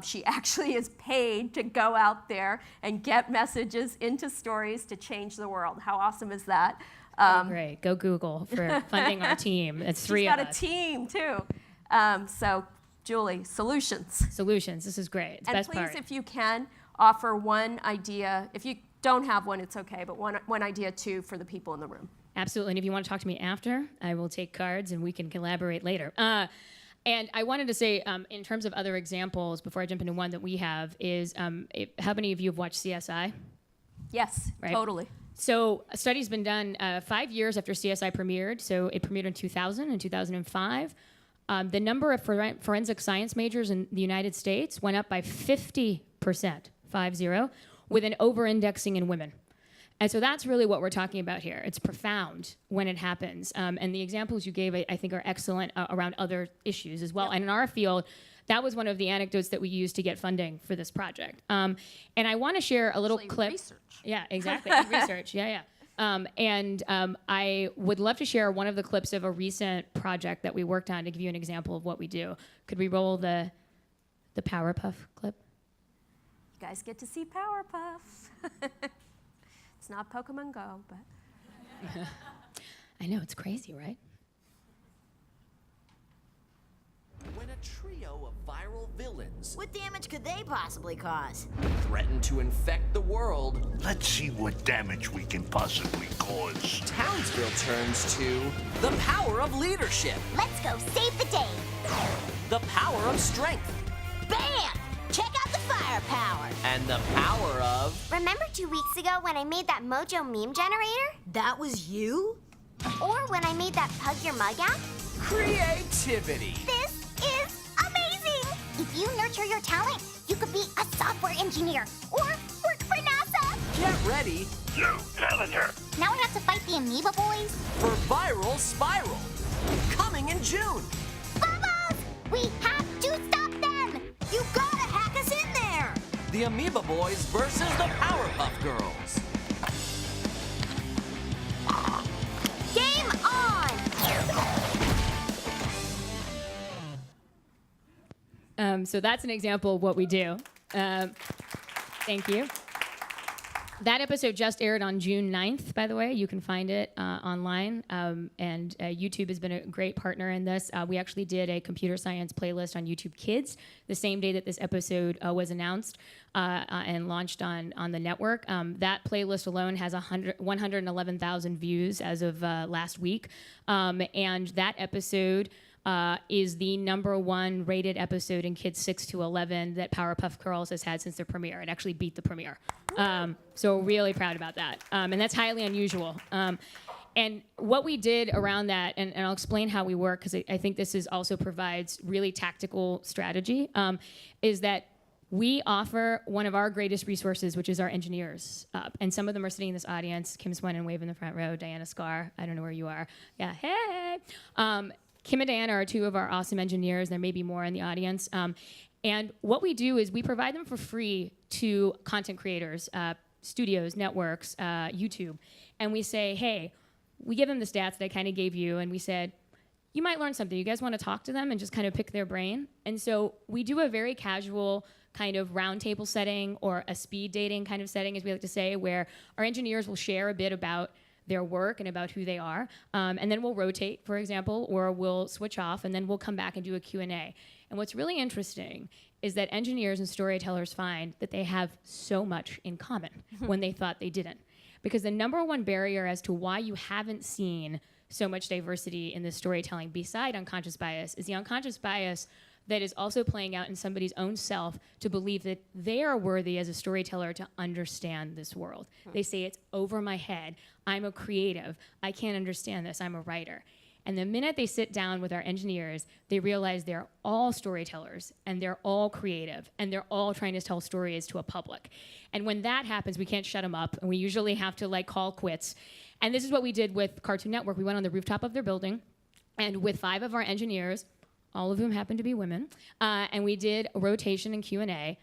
She actually is paid to go out there and get messages into stories to change the world. How awesome is that? Great. Go Google for funding our team. It's 3 of us. She's got a team, too. So, Julie, solutions. Solutions. This is great. It's the And best please, part. if you can, offer one idea. If you don't have one, it's okay, but one idea, too, for the people in the room. Absolutely. And if you want to talk to me after, I will take cards and we can collaborate later. And I wanted to say, in terms of other examples, before I jump into one that we have, is how many of you have watched CSI? Yes, Right. totally. So a study's been done 5 years after CSI premiered. So it premiered in 2000 and 2005. The number of forensic science majors in the United States went up by 50%, 50, with an over-indexing in women. And so that's really what we're talking about here. It's profound when it happens. And the examples you gave, I think, are excellent around other issues as well. Yep. And in our field, that was one of the anecdotes that we used to get funding for this project. And I want to share a little Actually, clip. research. Yeah, exactly. Research. Yeah. I would love to share one of the clips of a recent project that we worked on to give you an example of what we do. Could we roll the Powerpuff clip? You guys get to see Powerpuff. It's not Pokemon Go, but... I know, it's crazy, right? When a trio of viral villains What damage could they possibly cause? threaten to infect the world, Let's see what damage we can possibly cause. Townsville turns to the power of leadership, Let's go save the day. the power of strength, Bam! Check out the firepower. and the power of Remember 2 weeks ago when I made that Mojo meme generator? That was you? Or when I made that Pug Your Mug app? creativity. This is amazing! If you nurture your talent, you could be a software engineer or work for NASA. Get ready You telling her. Now I have to fight the Amoeba Boys. for Viral Spiral, coming in June. Bubbles! We have to stop them! You gotta hack us in there. The Amoeba Boys versus the Powerpuff Girls. Game on! So that's an example of what we do. Thank you. That episode just aired on June 9th, by the way. You can find it online. And YouTube has been a great partner in this. We actually did a computer science playlist on YouTube Kids the same day that this episode was announced and launched on the network. That playlist alone has 111,000 views as of last week. And that episode is the #1 rated episode in kids 6 to 11 that Powerpuff Girls has had since their premiere. It actually beat the premiere. So really proud about that. And that's highly unusual. And what we did around that, and I'll explain how we work, because I think this also provides really tactical strategy, is that we offer one of our greatest resources, which is our engineers. And some of them are sitting in this audience. Kim Swen Wave in the front row, Diana Scar, I don't know where you are. Yeah, hey! Kim and Diana are two of our awesome engineers. There may be more in the audience. And what we do is we provide them for free to content creators, studios, networks, YouTube. And we say, hey, we give them the stats that I kind of gave you, and we said, you might learn something. You guys want to talk to them and just kind of pick their brain? And so we do a very casual kind of roundtable setting, or a speed dating kind of setting, as we like to say, where our engineers will share a bit about their work and about who they are. And then we'll rotate, for example, or we'll switch off, and then we'll come back and do a Q&A. And what's really interesting is that engineers and storytellers find that they have so much in common when they thought they didn't. Because the #1 barrier as to why you haven't seen so much diversity in the storytelling beside unconscious bias is the unconscious bias that is also playing out in somebody's own self to believe that they are worthy as a storyteller to understand this world. They say, it's over my head. I'm a creative. I can't understand this. I'm a writer. And the minute they sit down with our engineers, they realize they're all storytellers and they're all creative and they're all trying to tell stories to a public. And when that happens, we can't shut them up, and we usually have to like call quits. And this is what we did with Cartoon Network. We went on the rooftop of their building, and with 5 of our engineers, all of whom happened to be women, and we did a rotation and Q&A.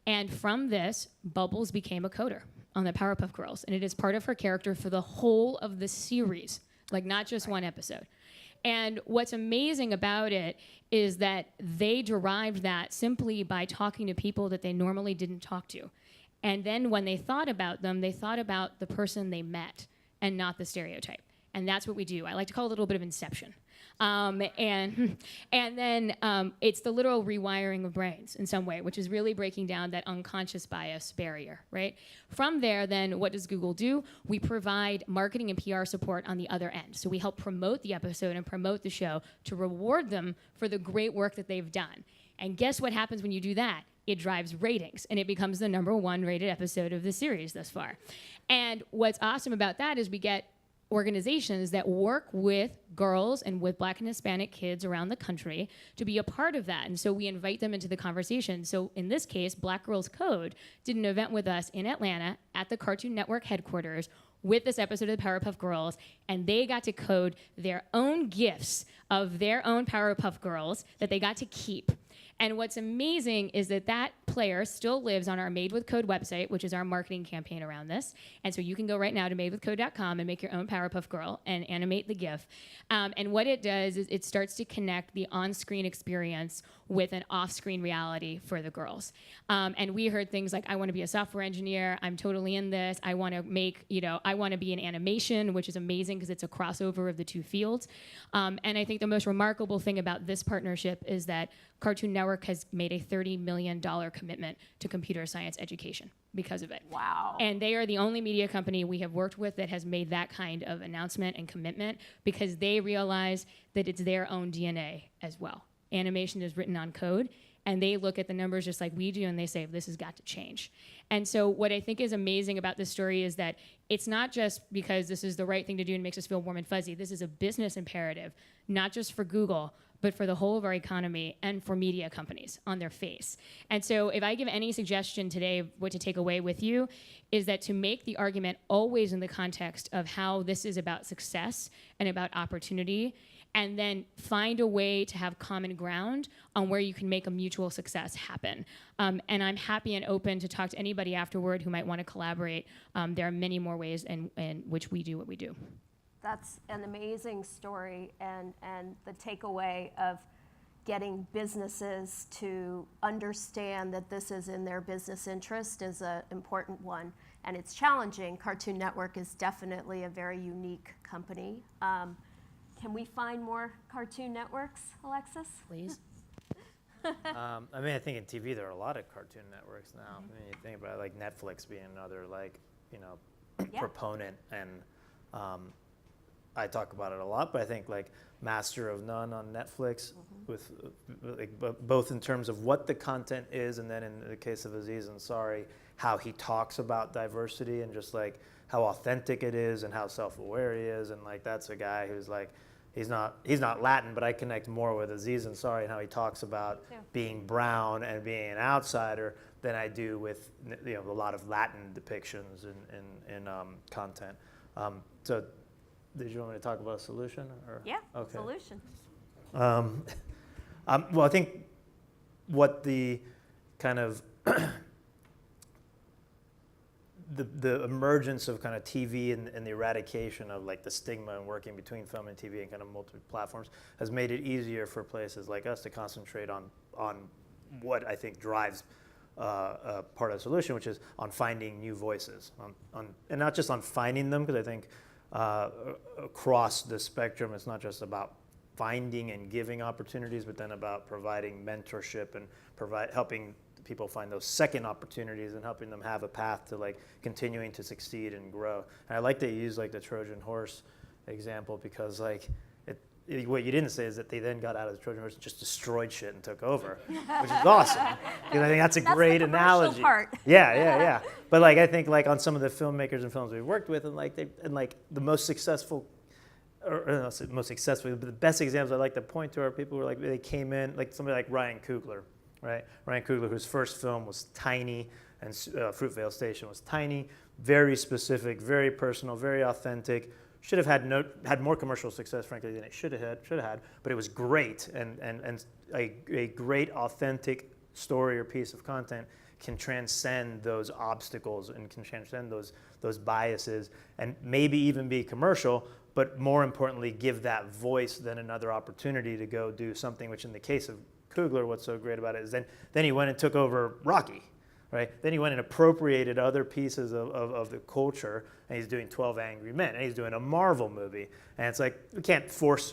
And from this, Bubbles became a coder on the Powerpuff Girls, and it is part of her character for the whole of the series, like not just one episode. And what's amazing about it is that they derived that simply by talking to people that they normally didn't talk to. And then when they thought about them, they thought about the person they met and not the stereotype. And that's what we do. I like to call it a little bit of inception. And then it's the literal rewiring of brains in some way, which is really breaking down that unconscious bias barrier, right? From there, then, what does Google do? We provide marketing and PR support on the other end. So we help promote the episode and promote the show to reward them for the great work that they've done. And guess what happens when you do that? It drives ratings, and it becomes the #1 rated episode of the series thus far. And what's awesome about that is we get organizations that work with girls and with Black and Hispanic kids around the country to be a part of that. And so we invite them into the conversation. So in this case, Black Girls Code did an event with us in Atlanta at the Cartoon Network headquarters with this episode of the Powerpuff Girls, and they got to code their own gifts of their own Powerpuff Girls that they got to keep. And what's amazing is that that player still lives on our Made with Code website, which is our marketing campaign around this. And so you can go right now to madewithcode.com and make your own Powerpuff Girl and animate the GIF. And what it does is it starts to connect the on-screen experience with an off-screen reality for the girls. And we heard things like, I want to be a software engineer. I'm totally in this. I want to make, I want to be in animation, which is amazing because it's a crossover of the two fields. And I think the most remarkable thing about this partnership is that Cartoon Network has made a $30 million commitment to computer science education because of it. Wow. And they are the only media company we have worked with that has made that kind of announcement and commitment because they realize that it's their own DNA as well. Animation is written on code, and they look at the numbers just like we do, and they say, this has got to change. And so what I think is amazing about this story is that it's not just because this is the right thing to do and makes us feel warm and fuzzy. This is a business imperative, not just for Google, but for the whole of our economy and for media companies on their face. And so if I give any suggestion today of what to take away with you, is that to make the argument always in the context of how this is about success and about opportunity, and then find a way to have common ground on where you can make a mutual success happen. And I'm happy and open to talk to anybody afterward who might want to collaborate. There are many more ways in which we do what we do. That's an amazing story, and the takeaway of getting businesses to understand that this is in their business interest is an important one. And it's challenging. Cartoon Network is definitely a very unique company. Can we find more Cartoon Networks, Alexis? Please. I think in TV there are a lot of Cartoon Networks now. I mean, you think about it, like Netflix being another proponent, and I talk about it a lot, but I think like Master of None on Netflix, with both in terms of what the content is, and then in the case of Aziz Ansari, how he talks about diversity and just like how authentic it is and how self-aware he is, and like that's a guy who's like, he's not Latin, but I connect more with Aziz Ansari and how he talks about being brown and being an outsider than I do with a lot of Latin depictions in content. So, did you want me to talk about a solution? Or? Yeah, okay. Solution. Well, I think what the kind of the emergence of kind of TV and the eradication of like the stigma and working between film and TV and kind of multiple platforms has made it easier for places like us to concentrate on what I think drives part of the solution, which is on finding new voices, and not just on finding them, because I think across the spectrum it's not just about finding and giving opportunities, but then about providing mentorship and helping people find those second opportunities and helping them have a path to like continuing to succeed and grow. And I like to use like the Trojan horse example because like what you didn't say is that they then got out of the Trojan horse and just destroyed shit and took over, which is awesome. Because I think that's a great the commercial analogy. part. Yeah. But like I think like on some of the filmmakers and films we've worked with, and like the most successful, or not most successful, but the best examples I like to point to are people who are like they came in like somebody like Ryan Coogler, right? Ryan Coogler, whose first film was tiny, and Fruitvale Station was tiny, very specific, very personal, very authentic. Should have had more commercial success, frankly, than it should have had. But it was great, and a great authentic story or piece of content can transcend those obstacles and can transcend those biases, and maybe even be commercial. But more importantly, give that voice then another opportunity to go do something. Which, in the case of Coogler, what's so great about it is then he went and took over Rocky. Right? Then he went and appropriated other pieces of the culture, and he's doing 12 Angry Men, and he's doing a Marvel movie. And it's like, we can't force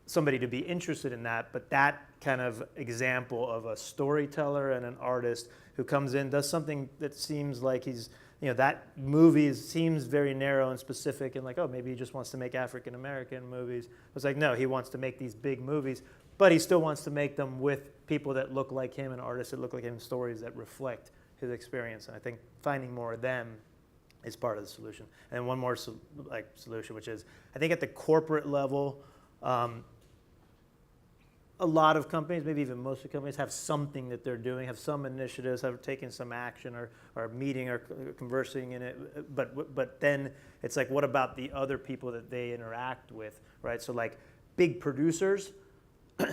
somebody to be interested in that, but that kind of example of a storyteller and an artist who comes in, does something that seems like he's, that movie seems very narrow and specific, and like, oh, maybe he just wants to make African-American movies. It's like, no, he wants to make these big movies, but he still wants to make them with people that look like him and artists that look like him, stories that reflect his experience. And I think finding more of them is part of the solution. And one more solution, which is, I think at the corporate level, a lot of companies, maybe even most of the companies, have something that they're doing, have some initiatives, have taken some action, or meeting or conversing in it. But then it's like, what about the other people that they interact with, right? So like big producers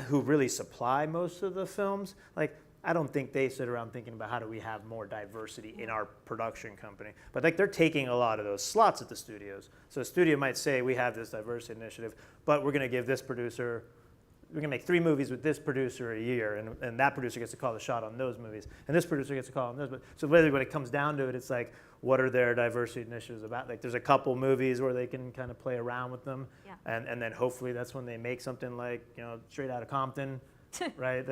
who really supply most of the films, like, I don't think they sit around thinking about how do we have more diversity in our production company. But like they're taking a lot of those slots at the studios. So a studio might say, we have this diversity initiative, but we're going to give this producer, we're going to make 3 movies with this producer a year, and that producer gets to call the shot on those movies, and this producer gets to call on those. So really when it comes down to it, it's like, what are their diversity initiatives about? Like there's a couple movies where they can kind of play around with them, and then hopefully that's when they make something like, Straight Outta Compton, right?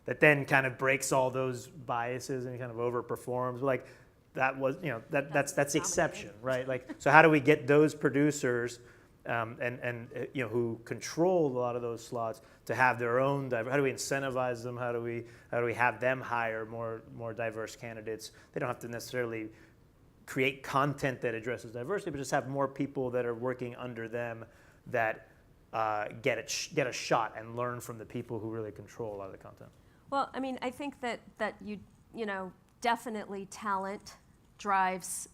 That then kind of breaks all those biases and kind of overperforms. Like that was, that's the exception, right? Like, so how do we get those producers who control a lot of those slots to have their own? How do we incentivize them? How do we have them hire more diverse candidates? They don't have to necessarily create content that addresses diversity, but just have more people that are working under them that get a shot and learn from the people who really control a lot of the content. Well, I mean, I think that definitely talent drives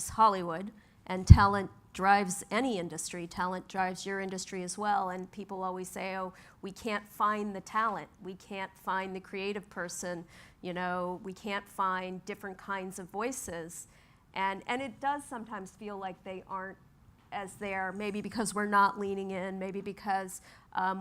Hollywood, and talent drives any industry. Talent drives your industry as well. And people always say, oh, we can't find the talent. We can't find the creative person. We can't find different kinds of voices. And it does sometimes feel like they aren't as there, maybe because we're not leaning in, maybe because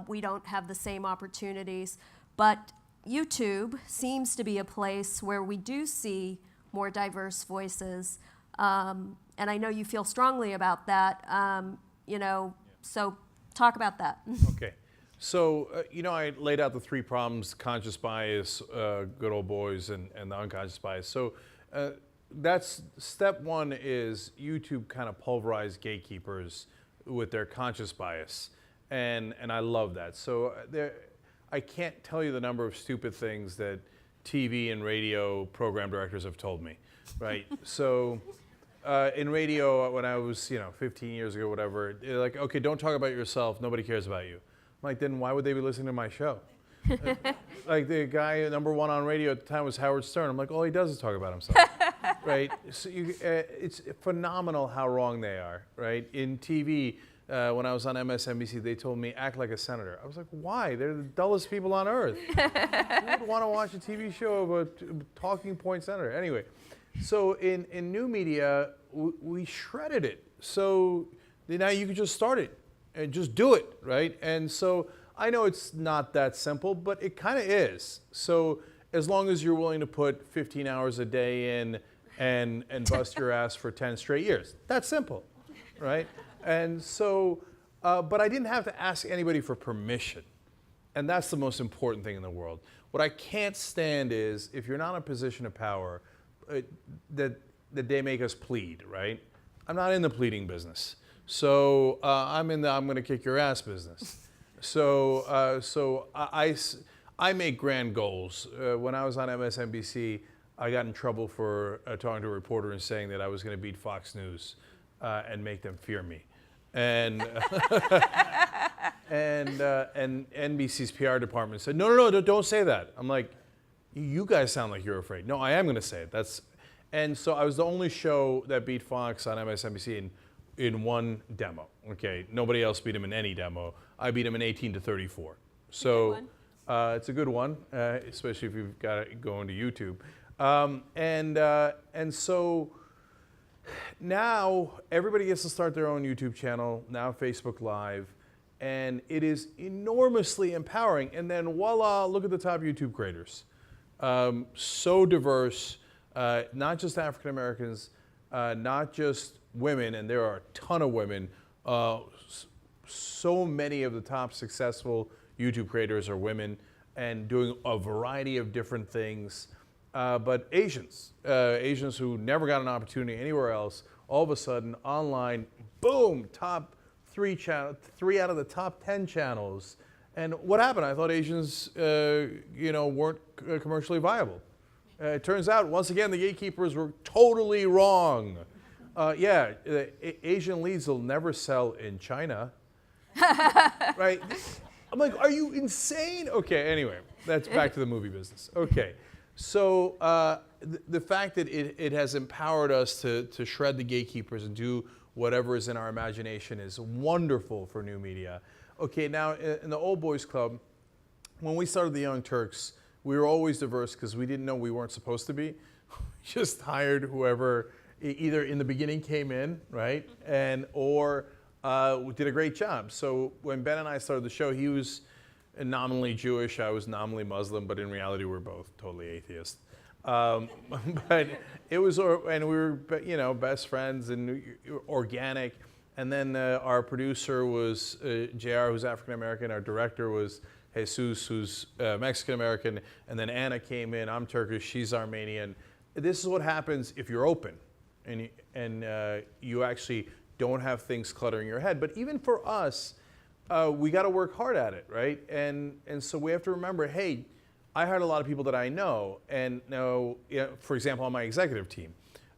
we don't have the same opportunities. But YouTube seems to be a place where we do see more diverse voices, and I know you feel strongly about that. So talk about that. Okay, so I laid out the 3 problems: conscious bias, good old boys, and the unconscious bias. So that's step 1 is YouTube kind of pulverized gatekeepers with their conscious bias, and I love that. So I can't tell you the number of stupid things that TV and radio program directors have told me, right? So in radio, when I was 15 years ago, whatever, they're like, okay, don't talk about yourself. Nobody cares about you. I'm like, then why would they be listening to my show? Like the guy number 1 on radio at the time was Howard Stern. I'm like, all he does is talk about himself, right? So it's phenomenal how wrong they are, right? In TV, when I was on MSNBC, they told me, act like a senator. I was like, why? They're the dullest people on earth. Who would want to watch a TV show of a talking point senator? Anyway, so in new media, we shredded it. So now you can just start it and just do it, right? And so I know it's not that simple, but it kind of is. So as long as you're willing to put 15 hours a day in and bust your ass for 10 straight years, that's simple, right? And so, but I didn't have to ask anybody for permission. And that's the most important thing in the world. What I can't stand is if you're not in a position of power, that they make us plead, right? I'm not in the pleading business. So I'm in the I'm going to kick your ass business. I make grand goals. When I was on MSNBC, I got in trouble for talking to a reporter and saying that I was going to beat Fox News and make them fear me. And and NBC's PR department said, no, don't say that. I'm like, you guys sound like you're afraid. No, I am going to say it. And so I was the only show that beat Fox on MSNBC in one demo. Okay, nobody else beat him in any demo. I beat him in 18 to 34. So it's a good one, especially if you've got it going to YouTube. And so now everybody gets to start their own YouTube channel, now Facebook Live, and it is enormously empowering. And then voila, look at the top YouTube creators. So diverse, not just African Americans, not just women, and there are a ton of women. So many of the top successful YouTube creators are women and doing a variety of different things. But Asians who never got an opportunity anywhere else, all of a sudden online, boom, top 3 out of the top 10 channels. And what happened? I thought Asians, weren't commercially viable. It turns out, once again, the gatekeepers were totally wrong. Asian leads will never sell in China. Right? I'm like, are you insane? Okay, anyway, that's back to the movie business. Okay, so the fact that it has empowered us to shred the gatekeepers and do whatever is in our imagination is wonderful for new media. Okay, now in the Old Boys Club, when we started the Young Turks, we were always diverse because we didn't know we weren't supposed to be. Just hired whoever either in the beginning came in, right, or did a great job. So when Ben and I started the show, he was nominally Jewish, I was nominally Muslim, but in reality we're both totally atheist. But it was, and we were, best friends and organic. And then our producer was JR, who's African American. Our director was Jesus, who's Mexican American. And then Anna came in. I'm Turkish. She's Armenian. This is what happens if you're open, and you actually don't have things cluttering your head. But even for us, we got to work hard at it, right? And so we have to remember, hey, I hired a lot of people that I know, and know, for example, on my executive team,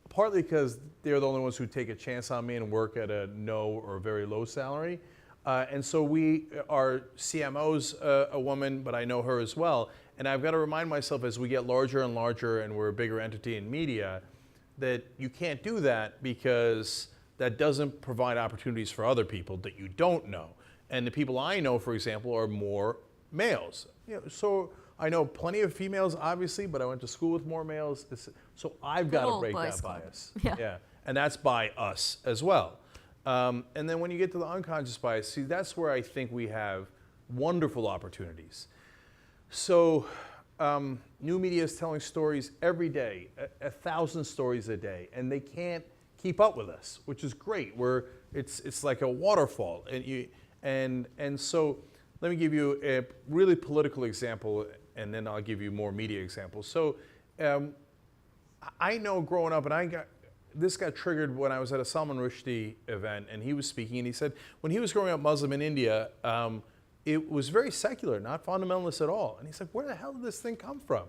partly because they're the only ones who take a chance on me and work at a no or very low salary. And so our CMO's a woman, but I know her as well. And I've got to remind myself as we get larger and larger and we're a bigger entity in media, that you can't do that because that doesn't provide opportunities for other people that you don't know. And the people I know, for example, are more males. So I know plenty of females, obviously, but I went to school with more males. So I've got to break that bias. Yeah. And that's by us as well. And then when you get to the unconscious bias, see, that's where I think we have wonderful opportunities. So new media is telling stories every day, 1,000 stories a day, and they can't keep up with us, which is great. It's like a waterfall. And so let me give you a really political example, and then I'll give you more media examples. So I know growing up, and this got triggered when I was at a Salman Rushdie event, and he was speaking, and he said when he was growing up Muslim in India, it was very secular, not fundamentalist at all. And he said, where the hell did this thing come from?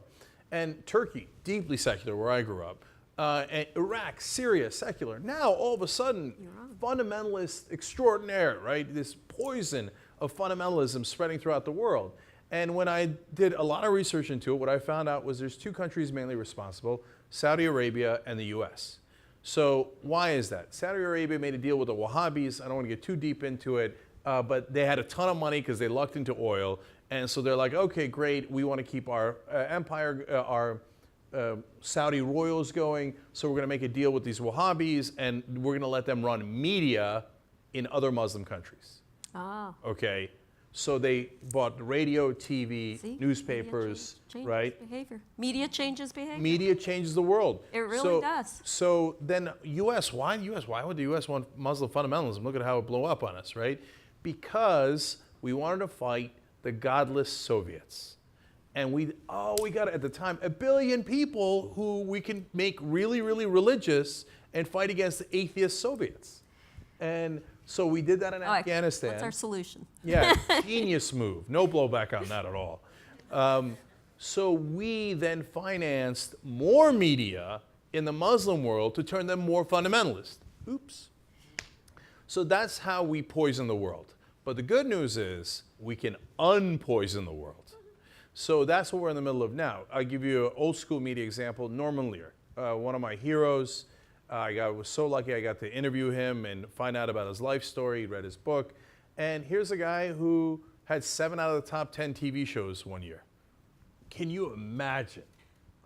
And Turkey, deeply secular, where I grew up. And Iraq, Syria, secular. Now, all of a sudden, fundamentalist extraordinaire, right? This poison of fundamentalism spreading throughout the world. And when I did a lot of research into it, what I found out was there's 2 countries mainly responsible, Saudi Arabia and the US. So why is that? Saudi Arabia made a deal with the Wahhabis. I don't want to get too deep into it, but they had a ton of money because they lucked into oil. And so they're like, okay, great, we want to keep our empire, our Saudi royals going, so we're going to make a deal with these Wahhabis, and we're going to let them run media in other Muslim countries. Ah. Okay, so they bought radio, TV, See? newspapers, Changes right? behavior. Media changes behavior. Media changes the world. It really does. So then U.S., why U.S.? Why would the U.S. want Muslim fundamentalism? Look at how it blew up on us, right? Because we wanted to fight the godless Soviets. And we got, at the time, 1 billion people who we can make really, really religious and fight against the atheist Soviets. And so we did that in Afghanistan. What's our solution? Yeah, genius move. No blowback on that at all. So we then financed more media in the Muslim world to turn them more fundamentalist. Oops. So that's how we poison the world. But the good news is we can unpoison the world. So that's what we're in the middle of now. I'll give you an old school media example, Norman Lear, one of my heroes. I was so lucky I got to interview him and find out about his life story, read his book. And here's a guy who had 7 out of the top 10 TV shows one year. Can you imagine?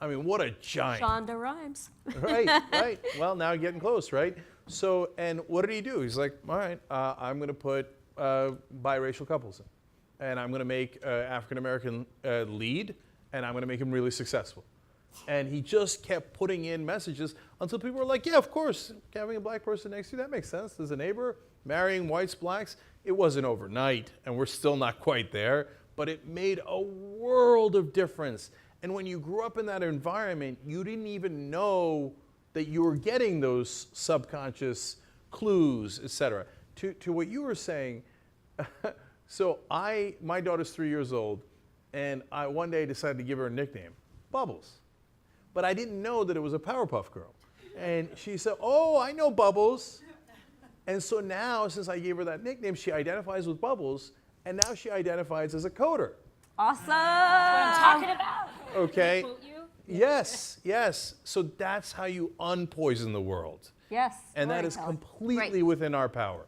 I mean, what a giant. Shonda Rhimes. Right, right. Well, now getting close, right? So, and what did he do? He's like, all right, I'm going to put biracial couples in. And I'm going to make African-American lead, and I'm going to make him really successful. And he just kept putting in messages until people were like, yeah, of course, having a black person next to you, that makes sense. There's a neighbor, marrying whites, blacks. It wasn't overnight, and we're still not quite there, but it made a world of difference. And when you grew up in that environment, you didn't even know that you were getting those subconscious clues, et cetera. To what you were saying, so my daughter's 3 years old, and I one day decided to give her a nickname, Bubbles. But I didn't know that it was a Powerpuff Girl. And she said, oh, I know Bubbles. And so now, since I gave her that nickname, she identifies with Bubbles, and now she identifies as a coder. Awesome. What I'm talking about. Okay. Quote you? Yes, yes. So that's how you unpoison the world. Yes. And that is storytelling. completely Great. within our power.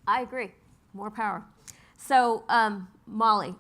I agree. More power. So, Molly.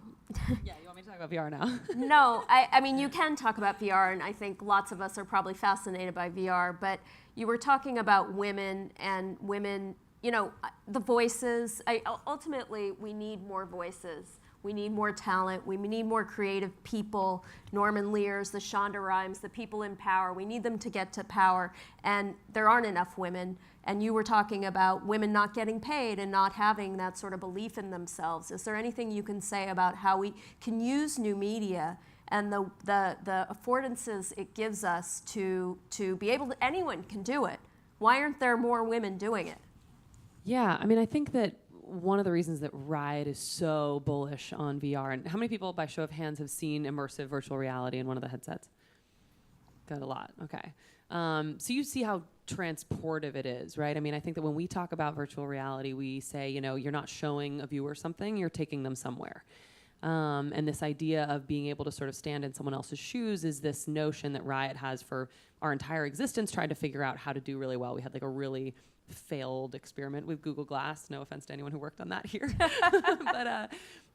Yeah, you want me to talk about VR now? No, I mean, you can talk about VR, and I think lots of us are probably fascinated by VR, but you were talking about women and women, you know, the voices. Ultimately, we need more voices. We need more talent. We need more creative people, Norman Lears, the Shonda Rhimes, the people in power. We need them to get to power, and there aren't enough women. And you were talking about women not getting paid and not having that sort of belief in themselves. Is there anything you can say about how we can use new media and the affordances it gives us to be able to, anyone can do it. Why aren't there more women doing it? Yeah, I mean, I think that one of the reasons that Riot is so bullish on VR, and how many people, by show of hands, have seen immersive virtual reality in one of the headsets? Got a lot, okay. So you see how transportive it is, right? I mean, I think that when we talk about virtual reality, we say, you know, you're not showing a viewer something, you're taking them somewhere. And this idea of being able to sort of stand in someone else's shoes is this notion that Riot has for our entire existence, trying to figure out how to do really well. We had like a really failed experiment with Google Glass. No offense to anyone who worked on that here.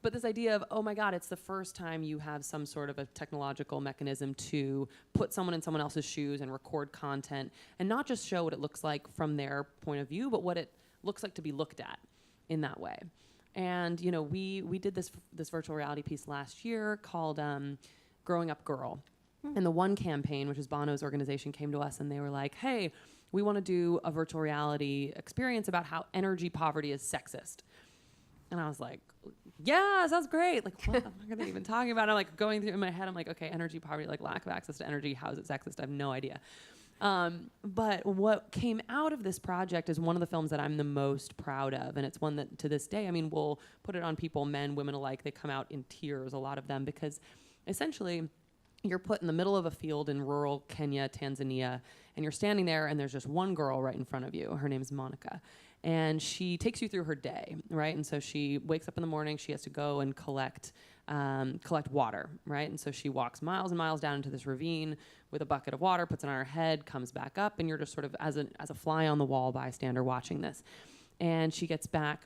But this idea of, oh my God, it's the first time you have some sort of a technological mechanism to put someone in someone else's shoes and record content and not just show what it looks like from their point of view, but what it looks like to be looked at in that way. And you know, we did this virtual reality piece last year called Growing Up Girl. And the One campaign, which is Bono's organization, came to us and they were like, hey, we want to do a virtual reality experience about how energy poverty is sexist. And I was like, yeah, sounds great. Like, what am I even talking about? I'm like going through in my head, I'm like, okay, energy poverty, like lack of access to energy, how is it sexist? I have no idea. But what came out of this project is one of the films that I'm the most proud of. And it's one that to this day, I mean, we'll put it on people, men, women alike. They come out in tears, a lot of them, because essentially you're put in the middle of a field in rural Kenya, Tanzania, and you're standing there and there's just one girl right in front of you. Her name's Monica. And she takes you through her day, right? And so she wakes up in the morning, she has to go and collect water, right? And so she walks miles and miles down into this ravine with a bucket of water, puts it on her head, comes back up, and you're just sort of as a fly on the wall bystander watching this. And she gets back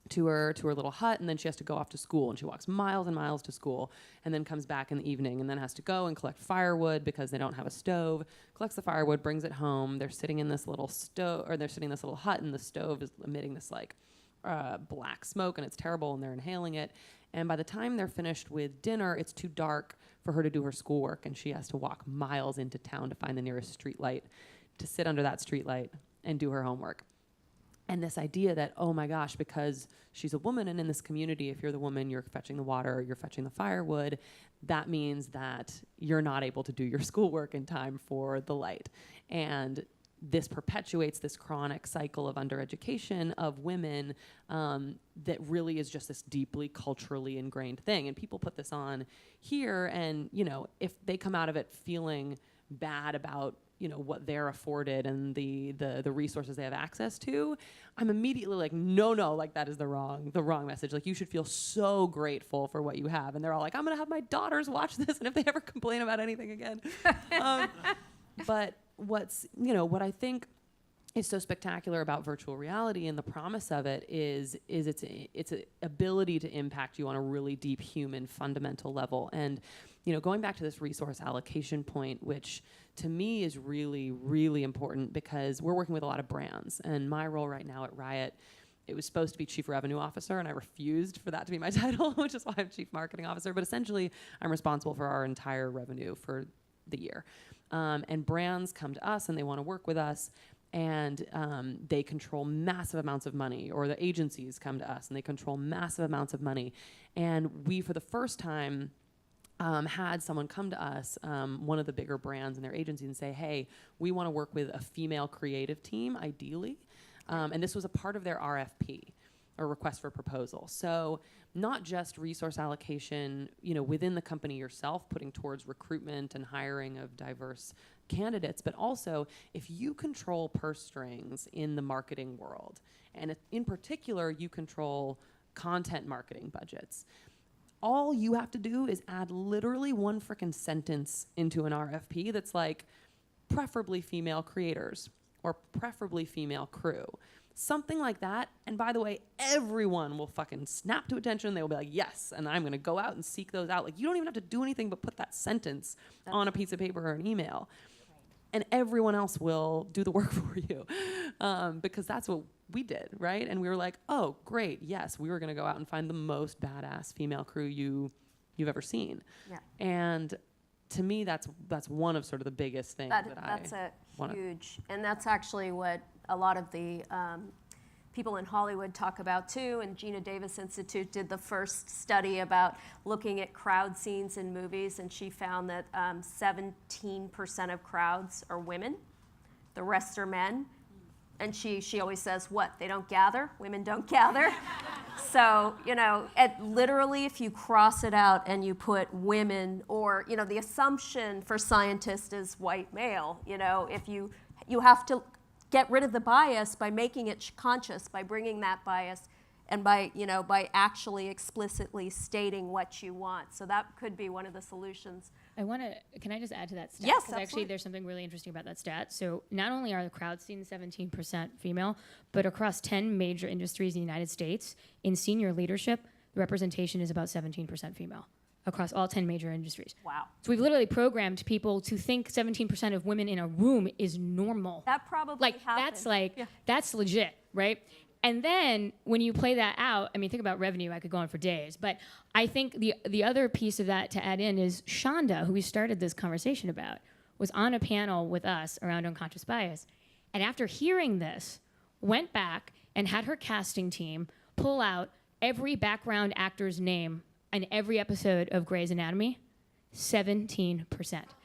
to her little hut, and then she has to go off to school, and she walks miles and miles to school, and then comes back in the evening, and then has to go and collect firewood because they don't have a stove, collects the firewood, brings it home. They're sitting in this little hut, and the stove is emitting this like black smoke, and it's terrible, and they're inhaling it. And by the time they're finished with dinner, it's too dark for her to do her schoolwork, and she has to walk miles into town to find the nearest street light, to sit under that street light and do her homework. And this idea that, oh my gosh, because she's a woman and in this community, if you're the woman, you're fetching the water, you're fetching the firewood, that means that you're not able to do your schoolwork in time for the light. And this perpetuates this chronic cycle of undereducation of women that really is just this deeply culturally ingrained thing. And people put this on here, and if they come out of it feeling bad about what they're afforded and the resources they have access to, I'm immediately like, no, like that is the wrong message. Like, you should feel so grateful for what you have. And they're all like, I'm gonna have my daughters watch this, and if they ever complain about anything again. But what I think is so spectacular about virtual reality and the promise of it is its ability to impact you on a really deep human fundamental level. And going back to this resource allocation point, which to me is really, really important, because we're working with a lot of brands, and my role right now at Riot, it was supposed to be Chief Revenue Officer, and I refused for that to be my title, which is why I'm Chief Marketing Officer. But essentially, I'm responsible for our entire revenue for the year. And brands come to us and they want to work with us, and they control massive amounts of money, or the agencies come to us and they control massive amounts of money. And we, for the first time, had someone come to us, one of the bigger brands and their agency, and say, hey, we want to work with a female creative team, ideally. And this was a part of their RFP, or request for proposal. So not just resource allocation, within the company yourself, putting towards recruitment and hiring of diverse candidates, but also if you control purse strings in the marketing world, and in particular, you control content marketing budgets, all you have to do is add literally one frickin' sentence into an RFP that's like, preferably female creators, or preferably female crew. Something like that. And by the way, everyone will fucking snap to attention. They will be like, yes, and I'm going to go out and seek those out. Like, you don't even have to do anything but put that sentence on a piece of paper or an email. And everyone else will do the work for you, because that's what we did, right? And we were like, oh, great, yes, we were going to go out and find the most badass female crew you've ever seen. Yeah. And to me, that's one of sort of the biggest things that's huge, and that's actually what a lot of the people in Hollywood talk about too. And Gina Davis Institute did the first study about looking at crowd scenes in movies, and she found that 17% of crowds are women, the rest are men. And she always says, what, they don't gather? Women don't gather? So, literally, if you cross it out and you put women, or, the assumption for scientists is white male, if you have to get rid of the bias by making it conscious, by bringing that bias, and by actually explicitly stating what you want. So that could be one of the solutions. Can I just add to that stat? Yes, absolutely. Actually, there's something really interesting about that stat. So not only are the crowd scenes 17% female, but across 10 major industries in the United States, in senior leadership, the representation is about 17% female across all 10 major industries. Wow. So we've literally programmed people to think 17% of women in a room is normal. That probably happened. That's legit, right? And then when you play that out, I mean, think about revenue. I could go on for days. But I think the other piece of that to add in is Shonda, who we started this conversation about, was on a panel with us around unconscious bias. And after hearing this, went back and had her casting team pull out every background actor's name in every episode of Grey's Anatomy. 17%.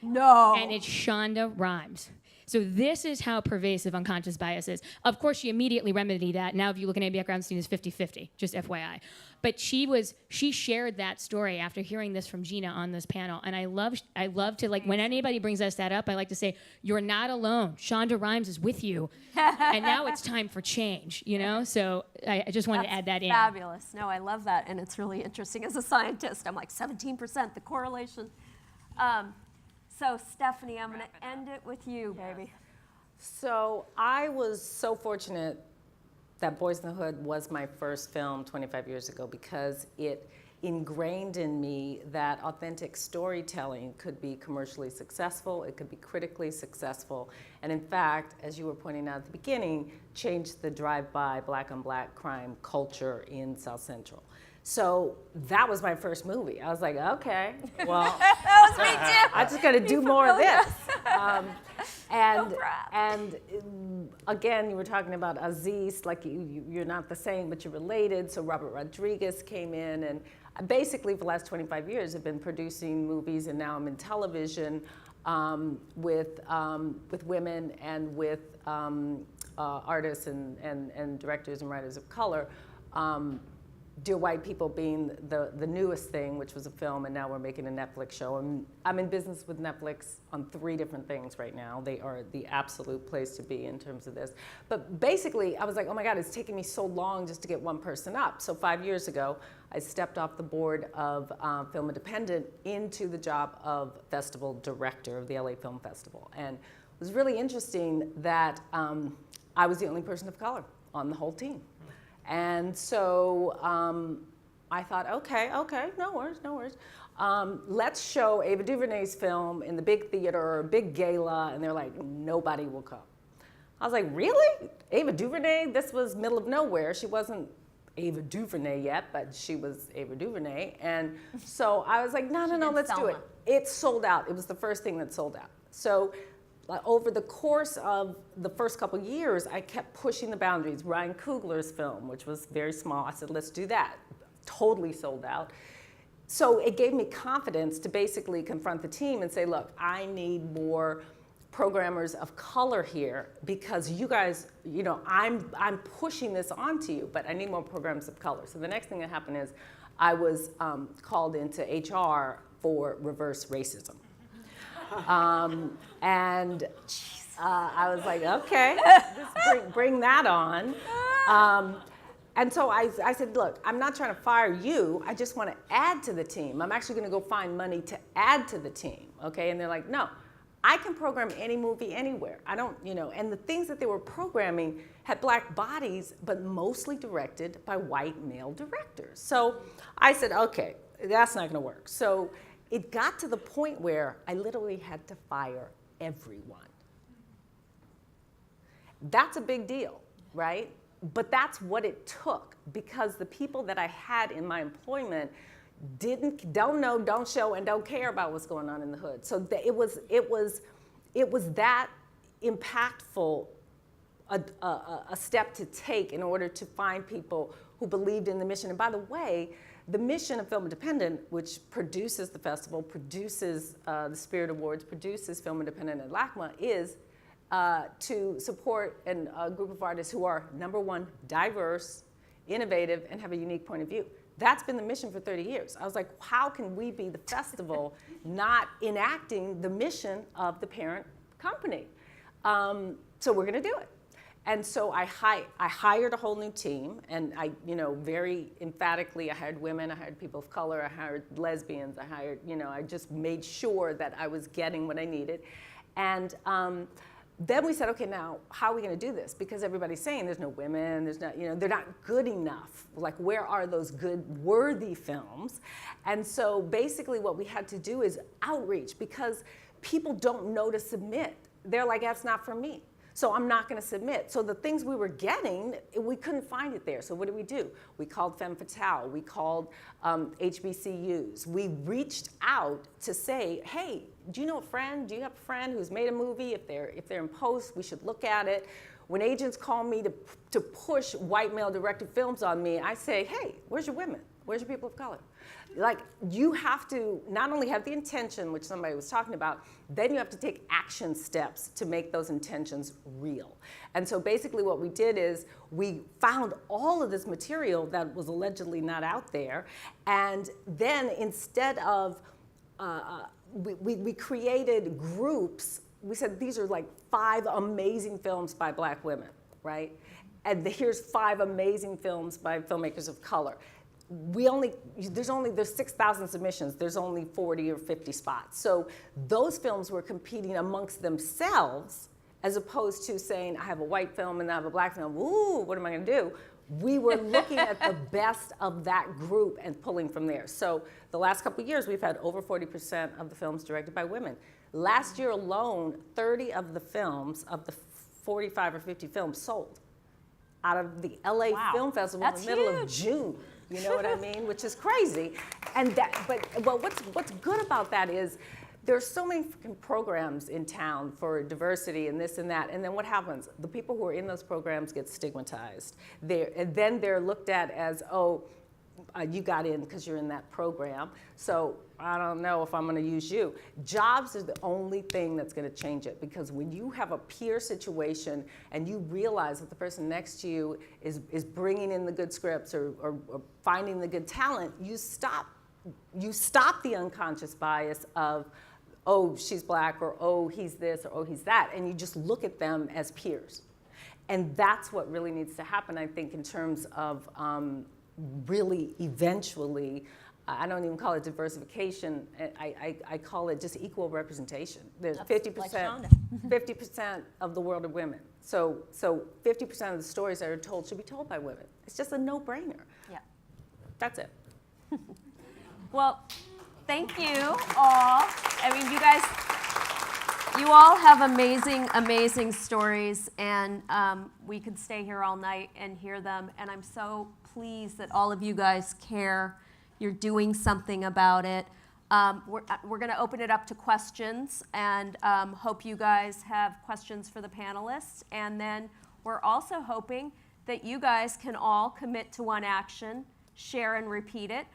No. And it's Shonda Rhimes. So this is how pervasive unconscious bias is. Of course, she immediately remedied that. Now, if you look at Amy Backgroundstein, it's 50-50, just FYI. But she shared that story after hearing this from Gina on this panel. And I love to, like, when anybody brings us that up, I like to say, you're not alone. Shonda Rhimes is with you. And now it's time for change, So I just wanted to add that in. Fabulous. No, I love that. And it's really interesting as a scientist. I'm like, 17%, the correlation. So, Stephanie, I'm going to end it with you, baby. So I was so fortunate that Boys in the Hood was my first film 25 years ago, because it ingrained in me that authentic storytelling could be commercially successful, it could be critically successful, and in fact, as you were pointing out at the beginning, changed the drive-by black-on-black crime culture in South Central. So that was my first movie. I was like, okay, well, that was me too. I'm just gonna do more of this. And again, you were talking about Aziz, like you're not the same, but you're related. So Robert Rodriguez came in, and basically for the last 25 years, I've been producing movies, and now I'm in television with women and with artists and directors and writers of color. Dear White People being the newest thing, which was a film, and now we're making a Netflix show. And I'm in business with Netflix on 3 different things right now. They are the absolute place to be in terms of this. But basically, I was like, oh my God, it's taken me so long just to get one person up. So 5 years ago, I stepped off the board of Film Independent into the job of festival director of the LA Film Festival. And it was really interesting that I was the only person of color on the whole team. And so I thought, okay, no worries. Let's show Ava DuVernay's film in the big theater or a big gala, and they're like, nobody will come. I was like, really? Ava DuVernay? This was middle of nowhere. She wasn't Ava DuVernay yet, but she was Ava DuVernay. And so I was like, no, let's do it. It sold out. It was the first thing that sold out. So over the course of the first couple years, I kept pushing the boundaries. Ryan Coogler's film, which was very small, I said, let's do that. Totally sold out. So it gave me confidence to basically confront the team and say, look, I need more programmers of color here because you guys, I'm pushing this onto you, but I need more programs of color. So the next thing that happened is I was called into HR for reverse racism. And I was like, okay, just bring that on. And so I said, look, I'm not trying to fire you. I just want to add to the team. I'm actually going to go find money to add to the team, okay? And they're like, no, I can program any movie anywhere. I don't, and the things that they were programming had black bodies, but mostly directed by white male directors. So I said, okay, that's not going to work. So it got to the point where I literally had to fire everyone. That's a big deal, right? But that's what it took because the people that I had in my employment don't know, don't show, and don't care about what's going on in the hood. So it was that impactful a step to take in order to find people who believed in the mission. And by the way, the mission of Film Independent, which produces the festival, produces the Spirit Awards, produces Film Independent at LACMA, is to support a group of artists who are, number one, diverse, innovative, and have a unique point of view. That's been the mission for 30 years. I was like, how can we be the festival not enacting the mission of the parent company? So we're going to do it. And so I hired a whole new team, and I, very emphatically, I hired women, I hired people of color, I hired lesbians, I just made sure that I was getting what I needed. And then we said, okay, now how are we going to do this? Because everybody's saying there's no women, there's not, they're not good enough. Like, where are those good, worthy films? And so basically what we had to do is outreach, because people don't know to submit. They're like, that's not for me. So I'm not going to submit. So the things we were getting, we couldn't find it there. So what did we do? We called Femme Fatale. We called HBCUs. We reached out to say, hey, do you know a friend? Do you have a friend who's made a movie? If they're in post, we should look at it. When agents call me to push white male directed films on me, I say, hey, where's your women? Where's your people of color? Like, you have to not only have the intention, which somebody was talking about, then you have to take action steps to make those intentions real. And so basically what we did is we found all of this material that was allegedly not out there, and then instead of, we created groups. We said these are like 5 amazing films by black women, right? And here's 5 amazing films by filmmakers of color. There's 6,000 submissions. There's only 40 or 50 spots. So those films were competing amongst themselves, as opposed to saying, I have a white film and I have a black film. Ooh, what am I going to do? We were looking at the best of that group and pulling from there. So the last couple of years, we've had over 40% of the films directed by women. Last year alone, 30 of the films, of the 45 or 50 films sold out of the LA Film Festival in the middle of June. You know what I mean? Which is crazy. And but what's good about that is there's so many programs in town for diversity and this and that. And then what happens? The people who are in those programs get stigmatized. And then they're looked at as, oh, you got in because you're in that program. So I don't know if I'm going to use you. Jobs is the only thing that's going to change it, because when you have a peer situation and you realize that the person next to you is bringing in the good scripts or finding the good talent, you stop the unconscious bias of, oh, she's black, or oh, he's this, or oh, he's that, and you just look at them as peers. And that's what really needs to happen, I think, in terms of really eventually, I don't even call it diversification, I call it just equal representation. There's 50% of the world are women. So 50% of the stories that are told should be told by women. It's just a no-brainer. Yeah. That's it. Well, thank you all. I mean, you all have amazing, amazing stories, and we could stay here all night and hear them. And I'm so pleased that all of you guys care. You're doing something about it. We're going to open it up to questions, and hope you guys have questions for the panelists. And then we're also hoping that you guys can all commit to one action, share and repeat it.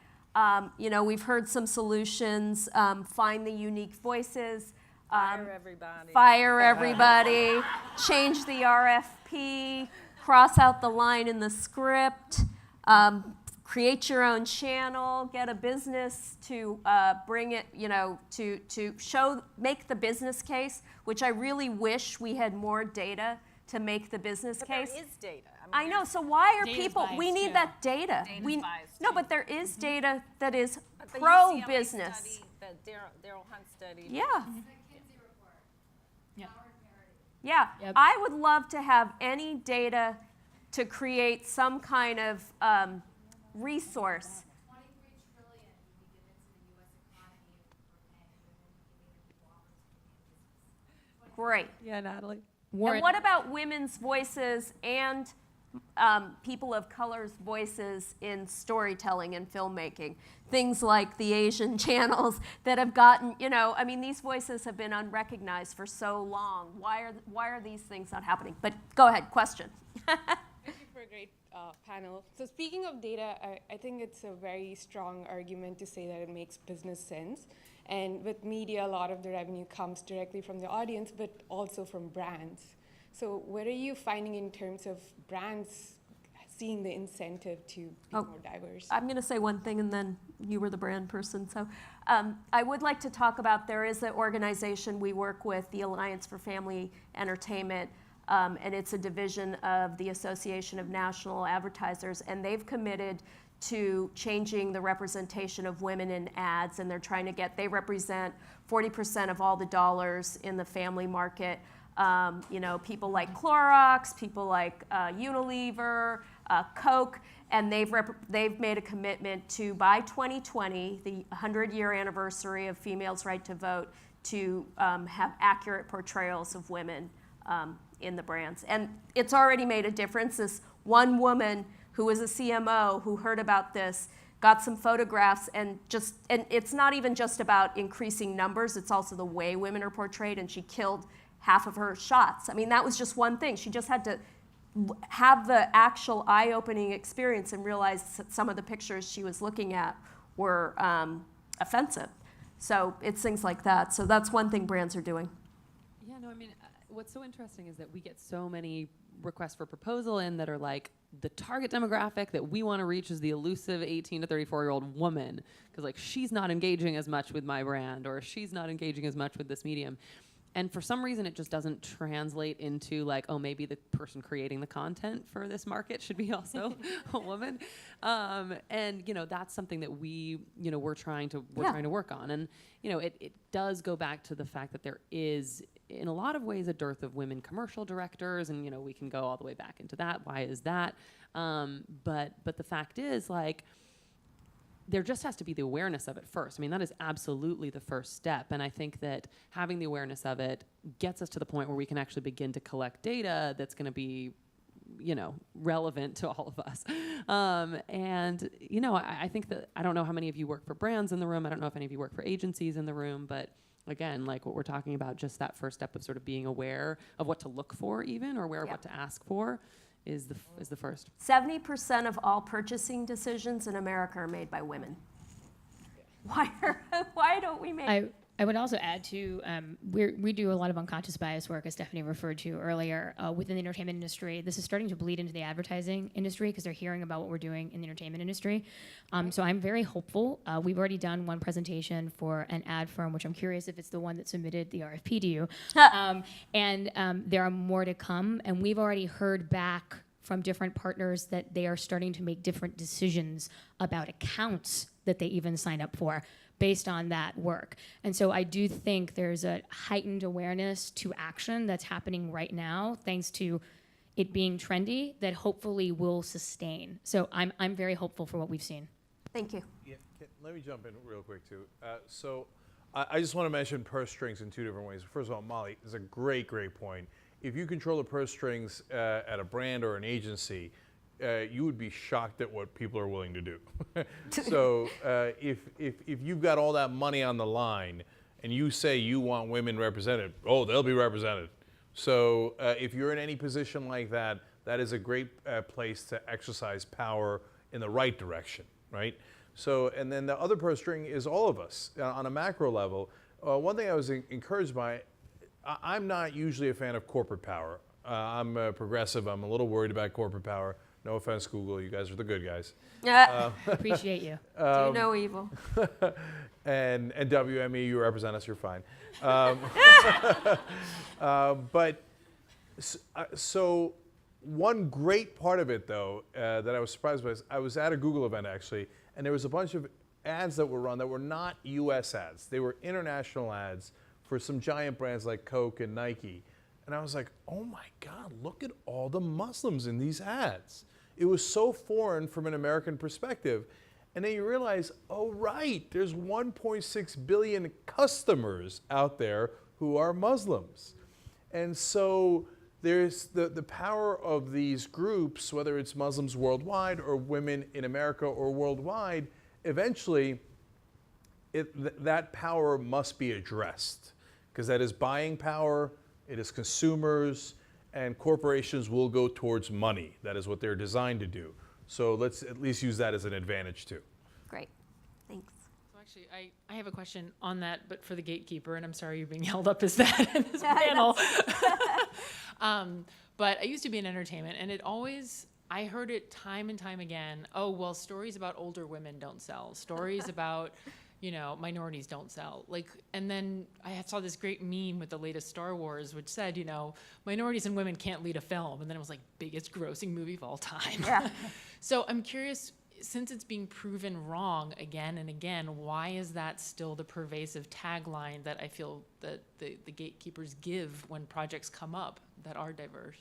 You know, we've heard some solutions, find the unique voices. Fire everybody, change the RFP, cross out the line in the script, create your own channel, get a business to bring it, you know, to make the business case, which I really wish we had more data to make the business case. There is data. I know, so why are Data's people, we biased, need too. that data. Data's biased, No, too. but there is data that is The pro-business. UCLA study, the Daryl Hunt study. Yeah. Yeah. Yeah, Yep. I would love to have any data to create some kind of resource. Great. Yeah, Natalie. And what about women's voices and people of color's voices in storytelling and filmmaking? Things like the Asian channels that have gotten, you know, I mean, these voices have been unrecognized for so long. Why are these things not happening? But go ahead, question. Thank you for a great panel. So speaking of data, I think it's a very strong argument to say that it makes business sense. And with media, a lot of the revenue comes directly from the audience, but also from brands. So what are you finding in terms of brands seeing the incentive to be more diverse? I'm going to say one thing, and then you were the brand person. So I would like to talk about, there is an organization we work with, the Alliance for Family Entertainment, and it's a division of the Association of National Advertisers, and they've committed to changing the representation of women in ads, and they're trying to get, they represent 40% of all the dollars in the family market. You know, people like Clorox, people like Unilever, Coke, and they've made a commitment to, by 2020, the 100-year anniversary of females' right to vote, to have accurate portrayals of women in the brands. And it's already made a difference. This one woman who was a CMO who heard about this, got some photographs, and it's not even just about increasing numbers, it's also the way women are portrayed, and she killed half of her shots. I mean, that was just one thing. She just had to have the actual eye-opening experience and realize that some of the pictures she was looking at were offensive. So it's things like that. So that's one thing brands are doing. Yeah, no, I mean, what's so interesting is that we get so many requests for proposal in that are like, the target demographic that we want to reach is the elusive 18 to 34-year-old woman, because like she's not engaging as much with my brand, or she's not engaging as much with this medium. And for some reason, it just doesn't translate into like, oh, maybe the person creating the content for this market should be also a woman. And you know, that's something that we, you know, we're trying to work on. And you know, it does go back to the fact that there is, in a lot of ways, a dearth of women commercial directors, and you know, we can go all the way back into that. Why is that? But the fact is, like, there just has to be the awareness of it first. I mean, that is absolutely the first step. And I think that having the awareness of it gets us to the point where we can actually begin to collect data that's going to be, you know, relevant to all of us. And, you know, I think that, I don't know how many of you work for brands in the room. I don't know if any of you work for agencies in the room, but again, like what we're talking about, just that first step of sort of being aware of what to look for even, or aware of what to ask for, is the first. 70% of all purchasing decisions in America are made by women. Why don't we make? I would also add to, we do a lot of unconscious bias work, as Stephanie referred to earlier, within the entertainment industry. This is starting to bleed into the advertising industry because they're hearing about what we're doing in the entertainment industry. So I'm very hopeful. We've already done one presentation for an ad firm, which I'm curious if it's the one that submitted the RFP to you. There are more to come, and we've already heard back from different partners that they are starting to make different decisions about accounts that they even sign up for based on that work. And so I do think there's a heightened awareness to action that's happening right now, thanks to it being trendy, that hopefully will sustain. So I'm very hopeful for what we've seen. Thank you. Yeah, let me jump in real quick too. So I just want to mention purse strings in two different ways. First of all, Molly is a great point. If you control the purse strings at a brand or an agency, you would be shocked at what people are willing to do. So if you've got all that money on the line and you say you want women represented, oh, they'll be represented. So if you're in any position like that, that is a great place to exercise power in the right direction, right? So, and then the other purse string is all of us on a macro level. One thing I was encouraged by, I'm not usually a fan of corporate power. I'm progressive. I'm a little worried about corporate power. No offense, Google. You guys are the good guys. Appreciate you. Do no evil. And WME, you represent us. You're fine. So one great part of it, though, that I was surprised by is I was at a Google event, actually, and there was a bunch of ads that were run that were not U.S. ads. They were international ads for some giant brands like Coke and Nike. And I was like, oh my God, look at all the Muslims in these ads. It was so foreign from an American perspective. And then you realize, oh right, there's 1.6 billion customers out there who are Muslims. And so there's the power of these groups, whether it's Muslims worldwide or women in America or worldwide, eventually that power must be addressed, because that is buying power, it is consumers, and corporations will go towards money. That is what they're designed to do. So let's at least use that as an advantage too. Great, thanks. So actually, I have a question on that, but for the gatekeeper, and I'm sorry you're being held up as that in this panel. But I used to be in entertainment, and I heard it time and time again, oh, well, stories about older women don't sell. Stories about, minorities don't sell. And then I saw this great meme with the latest Star Wars, which said, minorities and women can't lead a film. And then it was like, biggest grossing movie of all time. Yeah. So I'm curious, since it's being proven wrong again and again, why is that still the pervasive tagline that I feel that the gatekeepers give when projects come up that are diverse?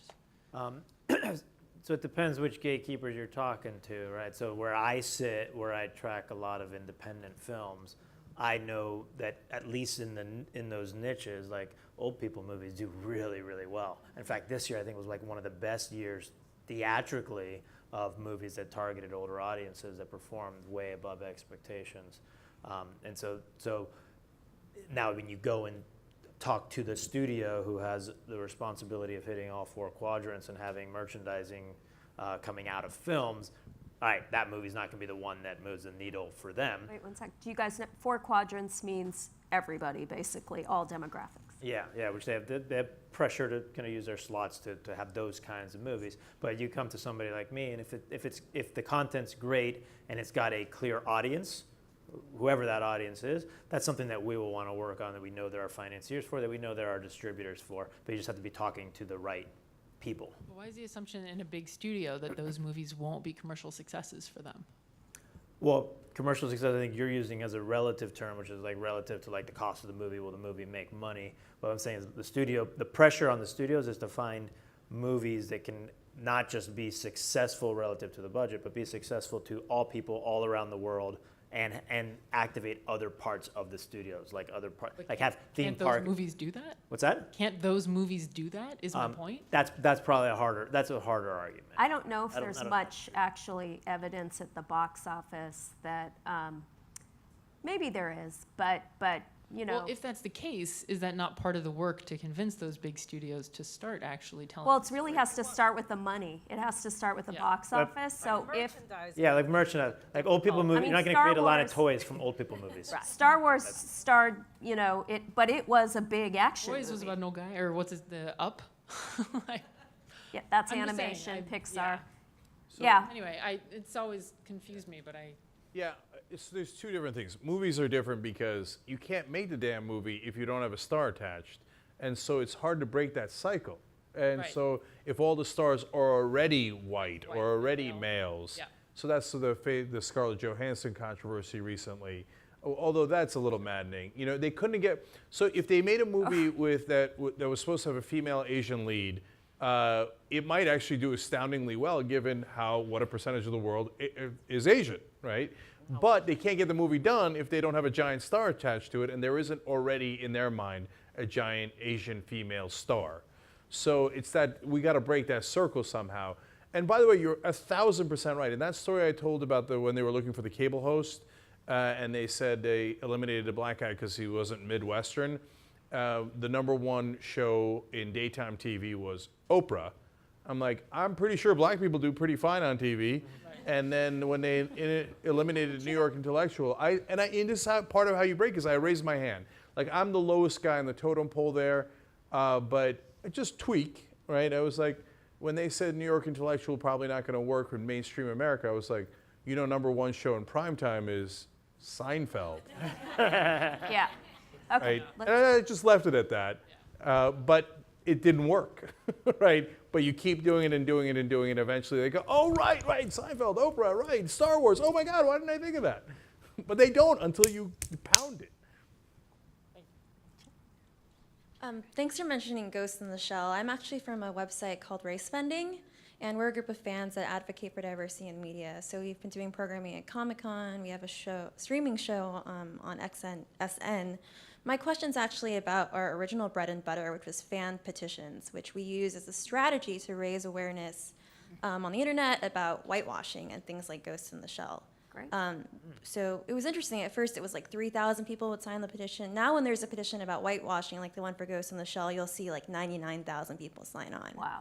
So it depends which gatekeepers you're talking to, right? So where I sit, where I track a lot of independent films, I know that at least in those niches, like old people movies do really, really well. In fact, this year I think was like one of the best years theatrically of movies that targeted older audiences that performed way above expectations. And so now when you go and talk to the studio who has the responsibility of hitting all four quadrants and having merchandising coming out of films, all right, that movie's not going to be the one that moves the needle for them. Wait one sec. Do you guys know 4 quadrants means everybody, basically, all demographics? Yeah, which they have pressure to kind of use their slots to have those kinds of movies. But you come to somebody like me, and if the content's great and it's got a clear audience, whoever that audience is, that's something that we will want to work on, that we know there are financiers for, that we know there are distributors for, but you just have to be talking to the right people. But why is the assumption in a big studio that those movies won't be commercial successes for them? Well, commercial success, I think you're using as a relative term, which is like relative to like the cost of the movie. Will the movie make money? What I'm saying is the pressure on the studios is to find movies that can not just be successful relative to the budget, but be successful to all people all around the world, and activate other parts of the studios, like other parts, like have theme park. Can't those movies do that? What's that? Can't those movies do that? Is my point. That's probably a harder argument. I don't know if there's much actually evidence at the box office that maybe there is, but you know. Well, if that's the case, is that not part of the work to convince those big studios to start actually telling? Well, it really has to start with the money. It has to start with the box office. So if Yeah, like merchandise, like old people movies. mean, You're not going to Star create a lot of Wars- toys from old people movies. Star Wars starred, you know, but it was a big action Boys was movie. about an old guy, or what's his, the Up? Like, Yeah, that's I'm just saying, animation, Pixar. yeah. Yeah. Anyway, it's always confused me, but I. Yeah, there's two different things. Movies are different because you can't make the damn movie if you don't have a star attached. And so it's hard to break that cycle. And Right. so if all the stars are already white or already males, Yeah. so that's the Scarlett Johansson controversy recently. Although that's a little maddening. You know, they couldn't get, so if they made a movie with that was supposed to have a female Asian lead, it might actually do astoundingly well given what a percentage of the world is Asian, right? But they can't get the movie done if they don't have a giant star attached to it, and there isn't already in their mind a giant Asian female star. So it's that we got to break that circle somehow. And by the way, you're 1,000% right. In that story I told about when they were looking for the cable host, and they said they eliminated a black guy because he wasn't Midwestern. The #1 show in daytime TV was Oprah. I'm like, I'm pretty sure black people do pretty fine on TV. And then when they eliminated New York Intellectual, and this is part of how you break is I raised my hand. Like, I'm the lowest guy on the totem pole there, but I just tweak, right? I was like, when they said New York Intellectual probably not going to work with mainstream America, I was like, you know, #1 show in primetime is Seinfeld. Yeah. Okay. Right? And I just left it at that. But it didn't work, right? But you keep doing it and doing it and doing it. Eventually they go, oh, right, Seinfeld, Oprah, right, Star Wars. Oh, my God, why didn't I think of that? But they don't until you pound it. Thanks for mentioning Ghost in the Shell. I'm actually from a website called Race Vending, and we're a group of fans that advocate for diversity in media. So we've been doing programming at Comic-Con. We have a streaming show on SN. My question's actually about our original bread and butter, which was fan petitions, which we use as a strategy to raise awareness on the internet about whitewashing and things like Ghost in the Shell. Great. So it was interesting. At first, it was like 3,000 people would sign the petition. Now, when there's a petition about whitewashing, like the one for Ghost in the Shell, you'll see like 99,000 people sign on. Wow.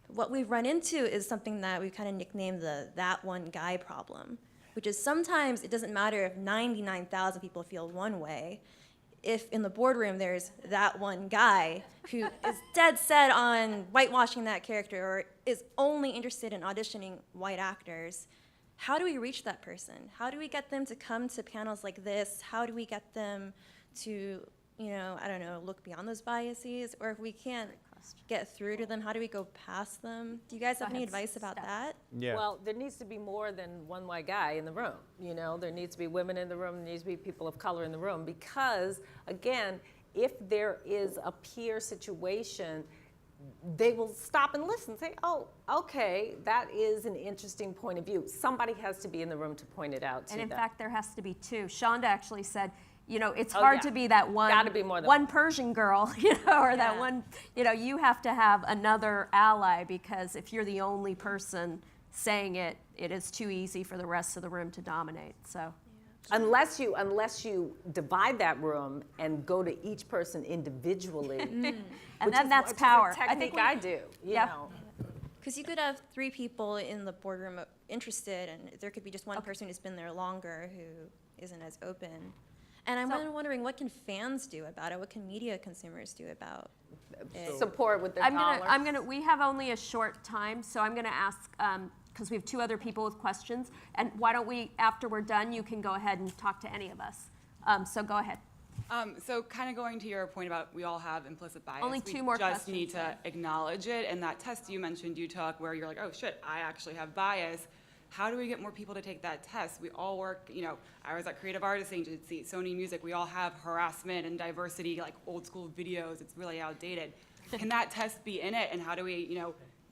What we've run into is something that we kind of nicknamed the "that one guy" problem, which is sometimes it doesn't matter if 99,000 people feel one way. If in the boardroom there's that one guy who is dead set on whitewashing that character or is only interested in auditioning white actors, how do we reach that person? How do we get them to come to panels like this? How do we get them to, I don't know, look beyond those biases? Or if we can't get through to them, how do we go past them? Do you guys have any advice about that? Yeah. Well, there needs to be more than one white guy in the room. There needs to be women in the room. There needs to be people of color in the room. Because, again, if there is a peer situation, they will stop and listen, say, oh, okay, that is an interesting point of view. Somebody has to be in the room to point it out to them. And in fact, there has to be two. Shonda actually said, it's Oh, hard yeah. to be that one, Gotta be more than one Persian girl, or that one, you have to have another ally, because if you're the only person saying it, it is too easy for the rest of the room to dominate. So. Unless you divide that room and go to each person individually, and then that's power. I think I do. You know. Because you could have 3 people in the boardroom interested, and there could be just one person who's been there longer who isn't as open. And I'm wondering, what can fans do about it? What can media consumers do about it? Support with their dollars. We have only a short time, so I'm gonna ask, because we have 2 other people with questions, and why don't we, after we're done, you can go ahead and talk to any of us. So go ahead. So kind of going to your point about we all have implicit bias. Only 2 more We just questions. need to acknowledge it. And that test you mentioned you took where you're like, oh shit, I actually have bias. How do we get more people to take that test? We all work, I was at Creative Artists Agency, Sony Music, we all have harassment and diversity, like old school videos, it's really outdated. Can that test be in it? And how do we,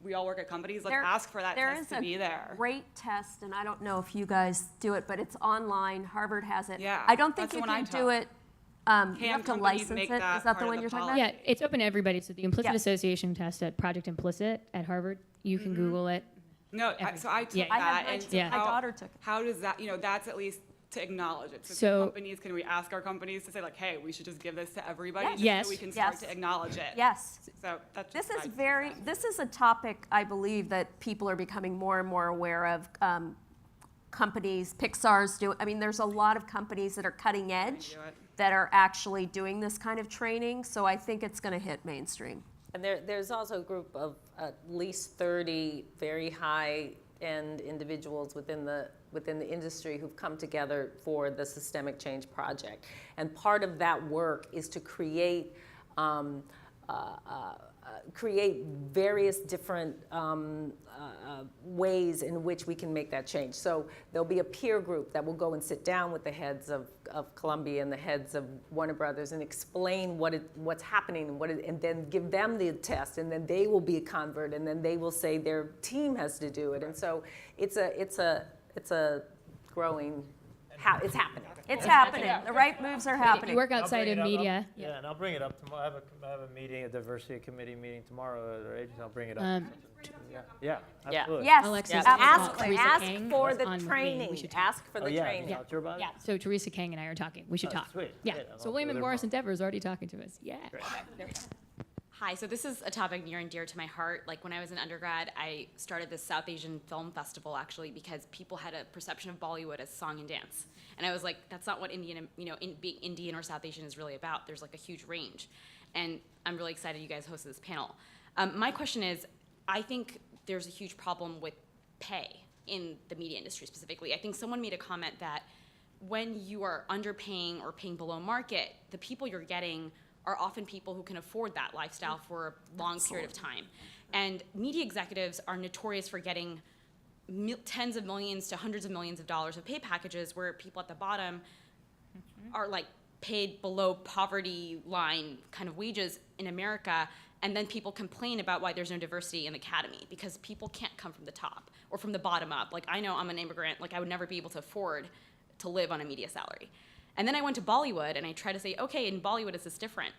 we all work at companies, ask for that test to be there. There is a great test, and I don't know if you guys do it, but it's online. Harvard has it. Yeah, I don't think that's you the one can I do took. it. You have to companies license make it. Is that that part the of one the you're talking policy? about? Yeah, it's open to everybody. So the implicit Yeah. association test at Project Implicit at Harvard, you can Google it. No, so I took Yeah. that. I and have my Yeah. daughter took it. How does that, that's at least to acknowledge it. So, So- companies, can we ask our companies to say like, hey, we should just give this to everybody Yes. just Yes. so we can start Yes. to acknowledge it? Yes. So that's This just is my- this is a topic I believe that people are becoming more and more aware of. Companies, Pixar's I mean, there's a lot of companies that are cutting edge do it. that are actually doing this kind of training. So I think it's going to hit mainstream. And there's also a group of at least 30 very high-end individuals within the industry who've come together for the Systemic Change Project. And part of that work is to create various different ways in which we can make that change. So there'll be a peer group that will go and sit down with the heads of Columbia and the heads of Warner Brothers and explain what's happening and then give them the test, and then they will be a convert, and then they will say their team has to do it. And so it's a growing. It's happening. It's happening. The right moves are happening. You work I'll outside bring of it up. media. Yeah, and I'll bring it up tomorrow. I have a meeting, a diversity committee meeting tomorrow at our agency. I'll bring it up. Yeah, absolutely. Yes. Alexis, Yes. Teresa Ask Kang for was the on with me. training. We should talk. Ask for Oh the yeah, training. you talked to her about it? Yeah, so Teresa Kang and I are talking. We should Oh, talk. sweet. Yeah. Great. So I'll William go there Morris tomorrow. Endeavor is already talking to us. Yeah. There we go. Hi, so this is a topic near and dear to my heart. Like when I was an undergrad, I started this South Asian film festival actually because people had a perception of Bollywood as song and dance. And I was like, that's not what being Indian or South Asian is really about. There's like a huge range. And I'm really excited you guys hosted this panel. My question is, I think there's a huge problem with pay in the media industry specifically. I think someone made a comment that when you are underpaying or paying below market, the people you're getting are often people who can afford that lifestyle for a long period of time. And media executives are notorious for getting tens of millions to hundreds of millions of dollars of pay packages where people at the bottom are like paid below poverty line kind of wages in America, and then people complain about why there's no diversity in the academy because people can't come from the top or from the bottom up. Like I know I'm an immigrant, like I would never be able to afford to live on a media salary. And then I went to Bollywood and I tried to say, okay, in Bollywood is this different?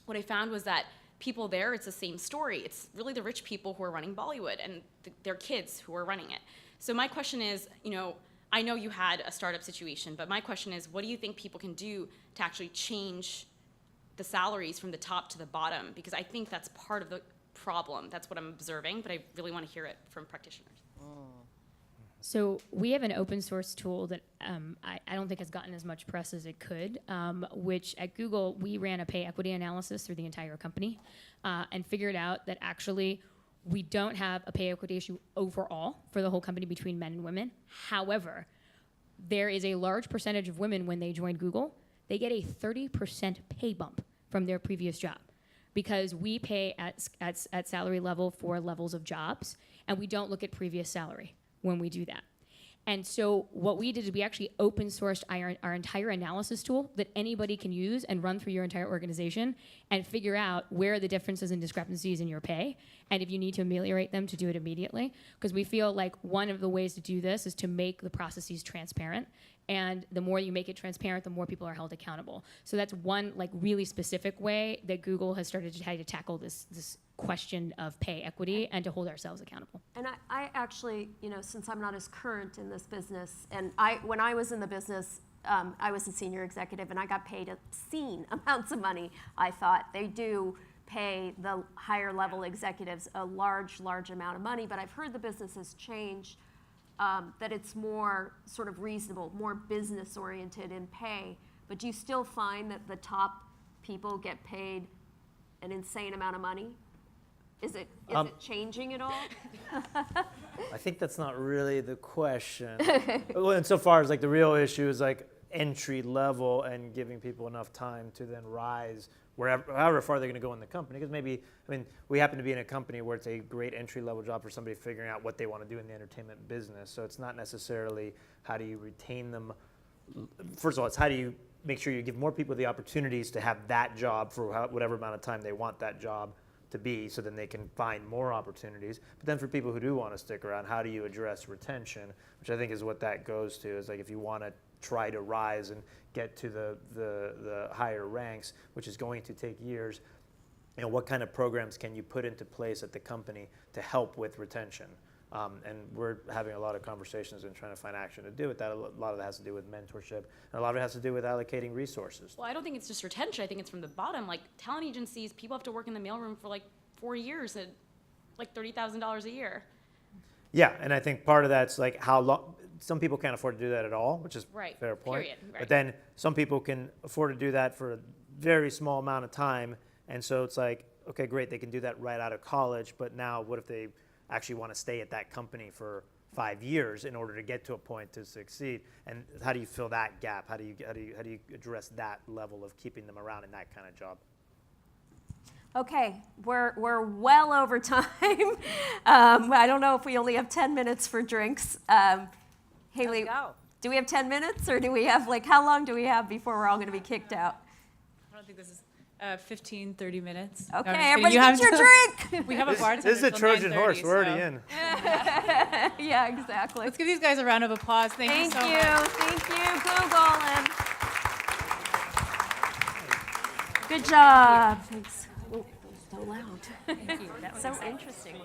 What I found was that people there, it's the same story. It's really the rich people who are running Bollywood and their kids who are running it. So my question is, I know you had a startup situation, but my question is, what do you think people can do to actually change the salaries from the top to the bottom? Because I think that's part of the problem. That's what I'm observing, but I really want to hear it from practitioners. So we have an open source tool that I don't think has gotten as much press as it could, which at Google, we ran a pay equity analysis through the entire company and figured out that actually we don't have a pay equity issue overall for the whole company between men and women. However, there is a large percentage of women when they join Google, they get a 30% pay bump from their previous job because we pay at salary level for levels of jobs and we don't look at previous salary when we do that. And so what we did is we actually open sourced our entire analysis tool that anybody can use and run through your entire organization and figure out where are the differences and discrepancies in your pay, and if you need to ameliorate them, to do it immediately. Because we feel like one of the ways to do this is to make the processes transparent. And the more you make it transparent, the more people are held accountable. So that's one like really specific way that Google has started to try to tackle this question of pay equity and to hold ourselves accountable. And I actually, since I'm not as current in this business, and when I was in the business, I was a senior executive and I got paid obscene amounts of money. I thought they do pay the higher level executives a large amount of money, but I've heard the business has changed, that it's more sort of reasonable, more business oriented in pay. But do you still find that the top people get paid an insane amount of money? Is it changing at all? I think that's not really the question. Well, insofar as like the real issue is like entry level and giving people enough time to then rise however far they're going to go in the company. Because maybe, we happen to be in a company where it's a great entry level job for somebody figuring out what they want to do in the entertainment business. So it's not necessarily how do you retain them. First of all, it's how do you make sure you give more people the opportunities to have that job for whatever amount of time they want that job to be, so then they can find more opportunities. But then for people who do want to stick around, how do you address retention, which I think is what that goes to, is like if you want to try to rise and get to the higher ranks, which is going to take years, what kind of programs can you put into place at the company to help with retention? And we're having a lot of conversations and trying to find action to do with that. A lot of that has to do with mentorship, and a lot of it has to do with allocating resources. Well, I don't think it's just retention. I think it's from the bottom. Like talent agencies, people have to work in the mailroom for like 4 years at like $30,000 a year. Yeah, and I think part of that's like how long. Some people can't afford to do that at all, which is Right, a fair point. period, right. But then some people can afford to do that for a very small amount of time, and so it's like, okay, great, they can do that right out of college. But now, what if they actually want to stay at that company for 5 years in order to get to a point to succeed? And how do you fill that gap? How do you address that level of keeping them around in that kind of job? Okay, we're well over time. I don't know if we only have 10 minutes for drinks. Hayley, do we have 10 minutes, or do we have, like, how long do we have before we're all going to be kicked out? I don't think this is 15, 30 minutes. Okay, No, I'm just everybody kidding. get your drink. We have a bartender. This is a till Trojan 9:30, horse. We're already so- in. Yeah, exactly. Let's give these guys a round of applause. Thank you so much. Thank you, Google, and good job. Thanks. Oh, so loud. Thank you. That was so exciting. interesting.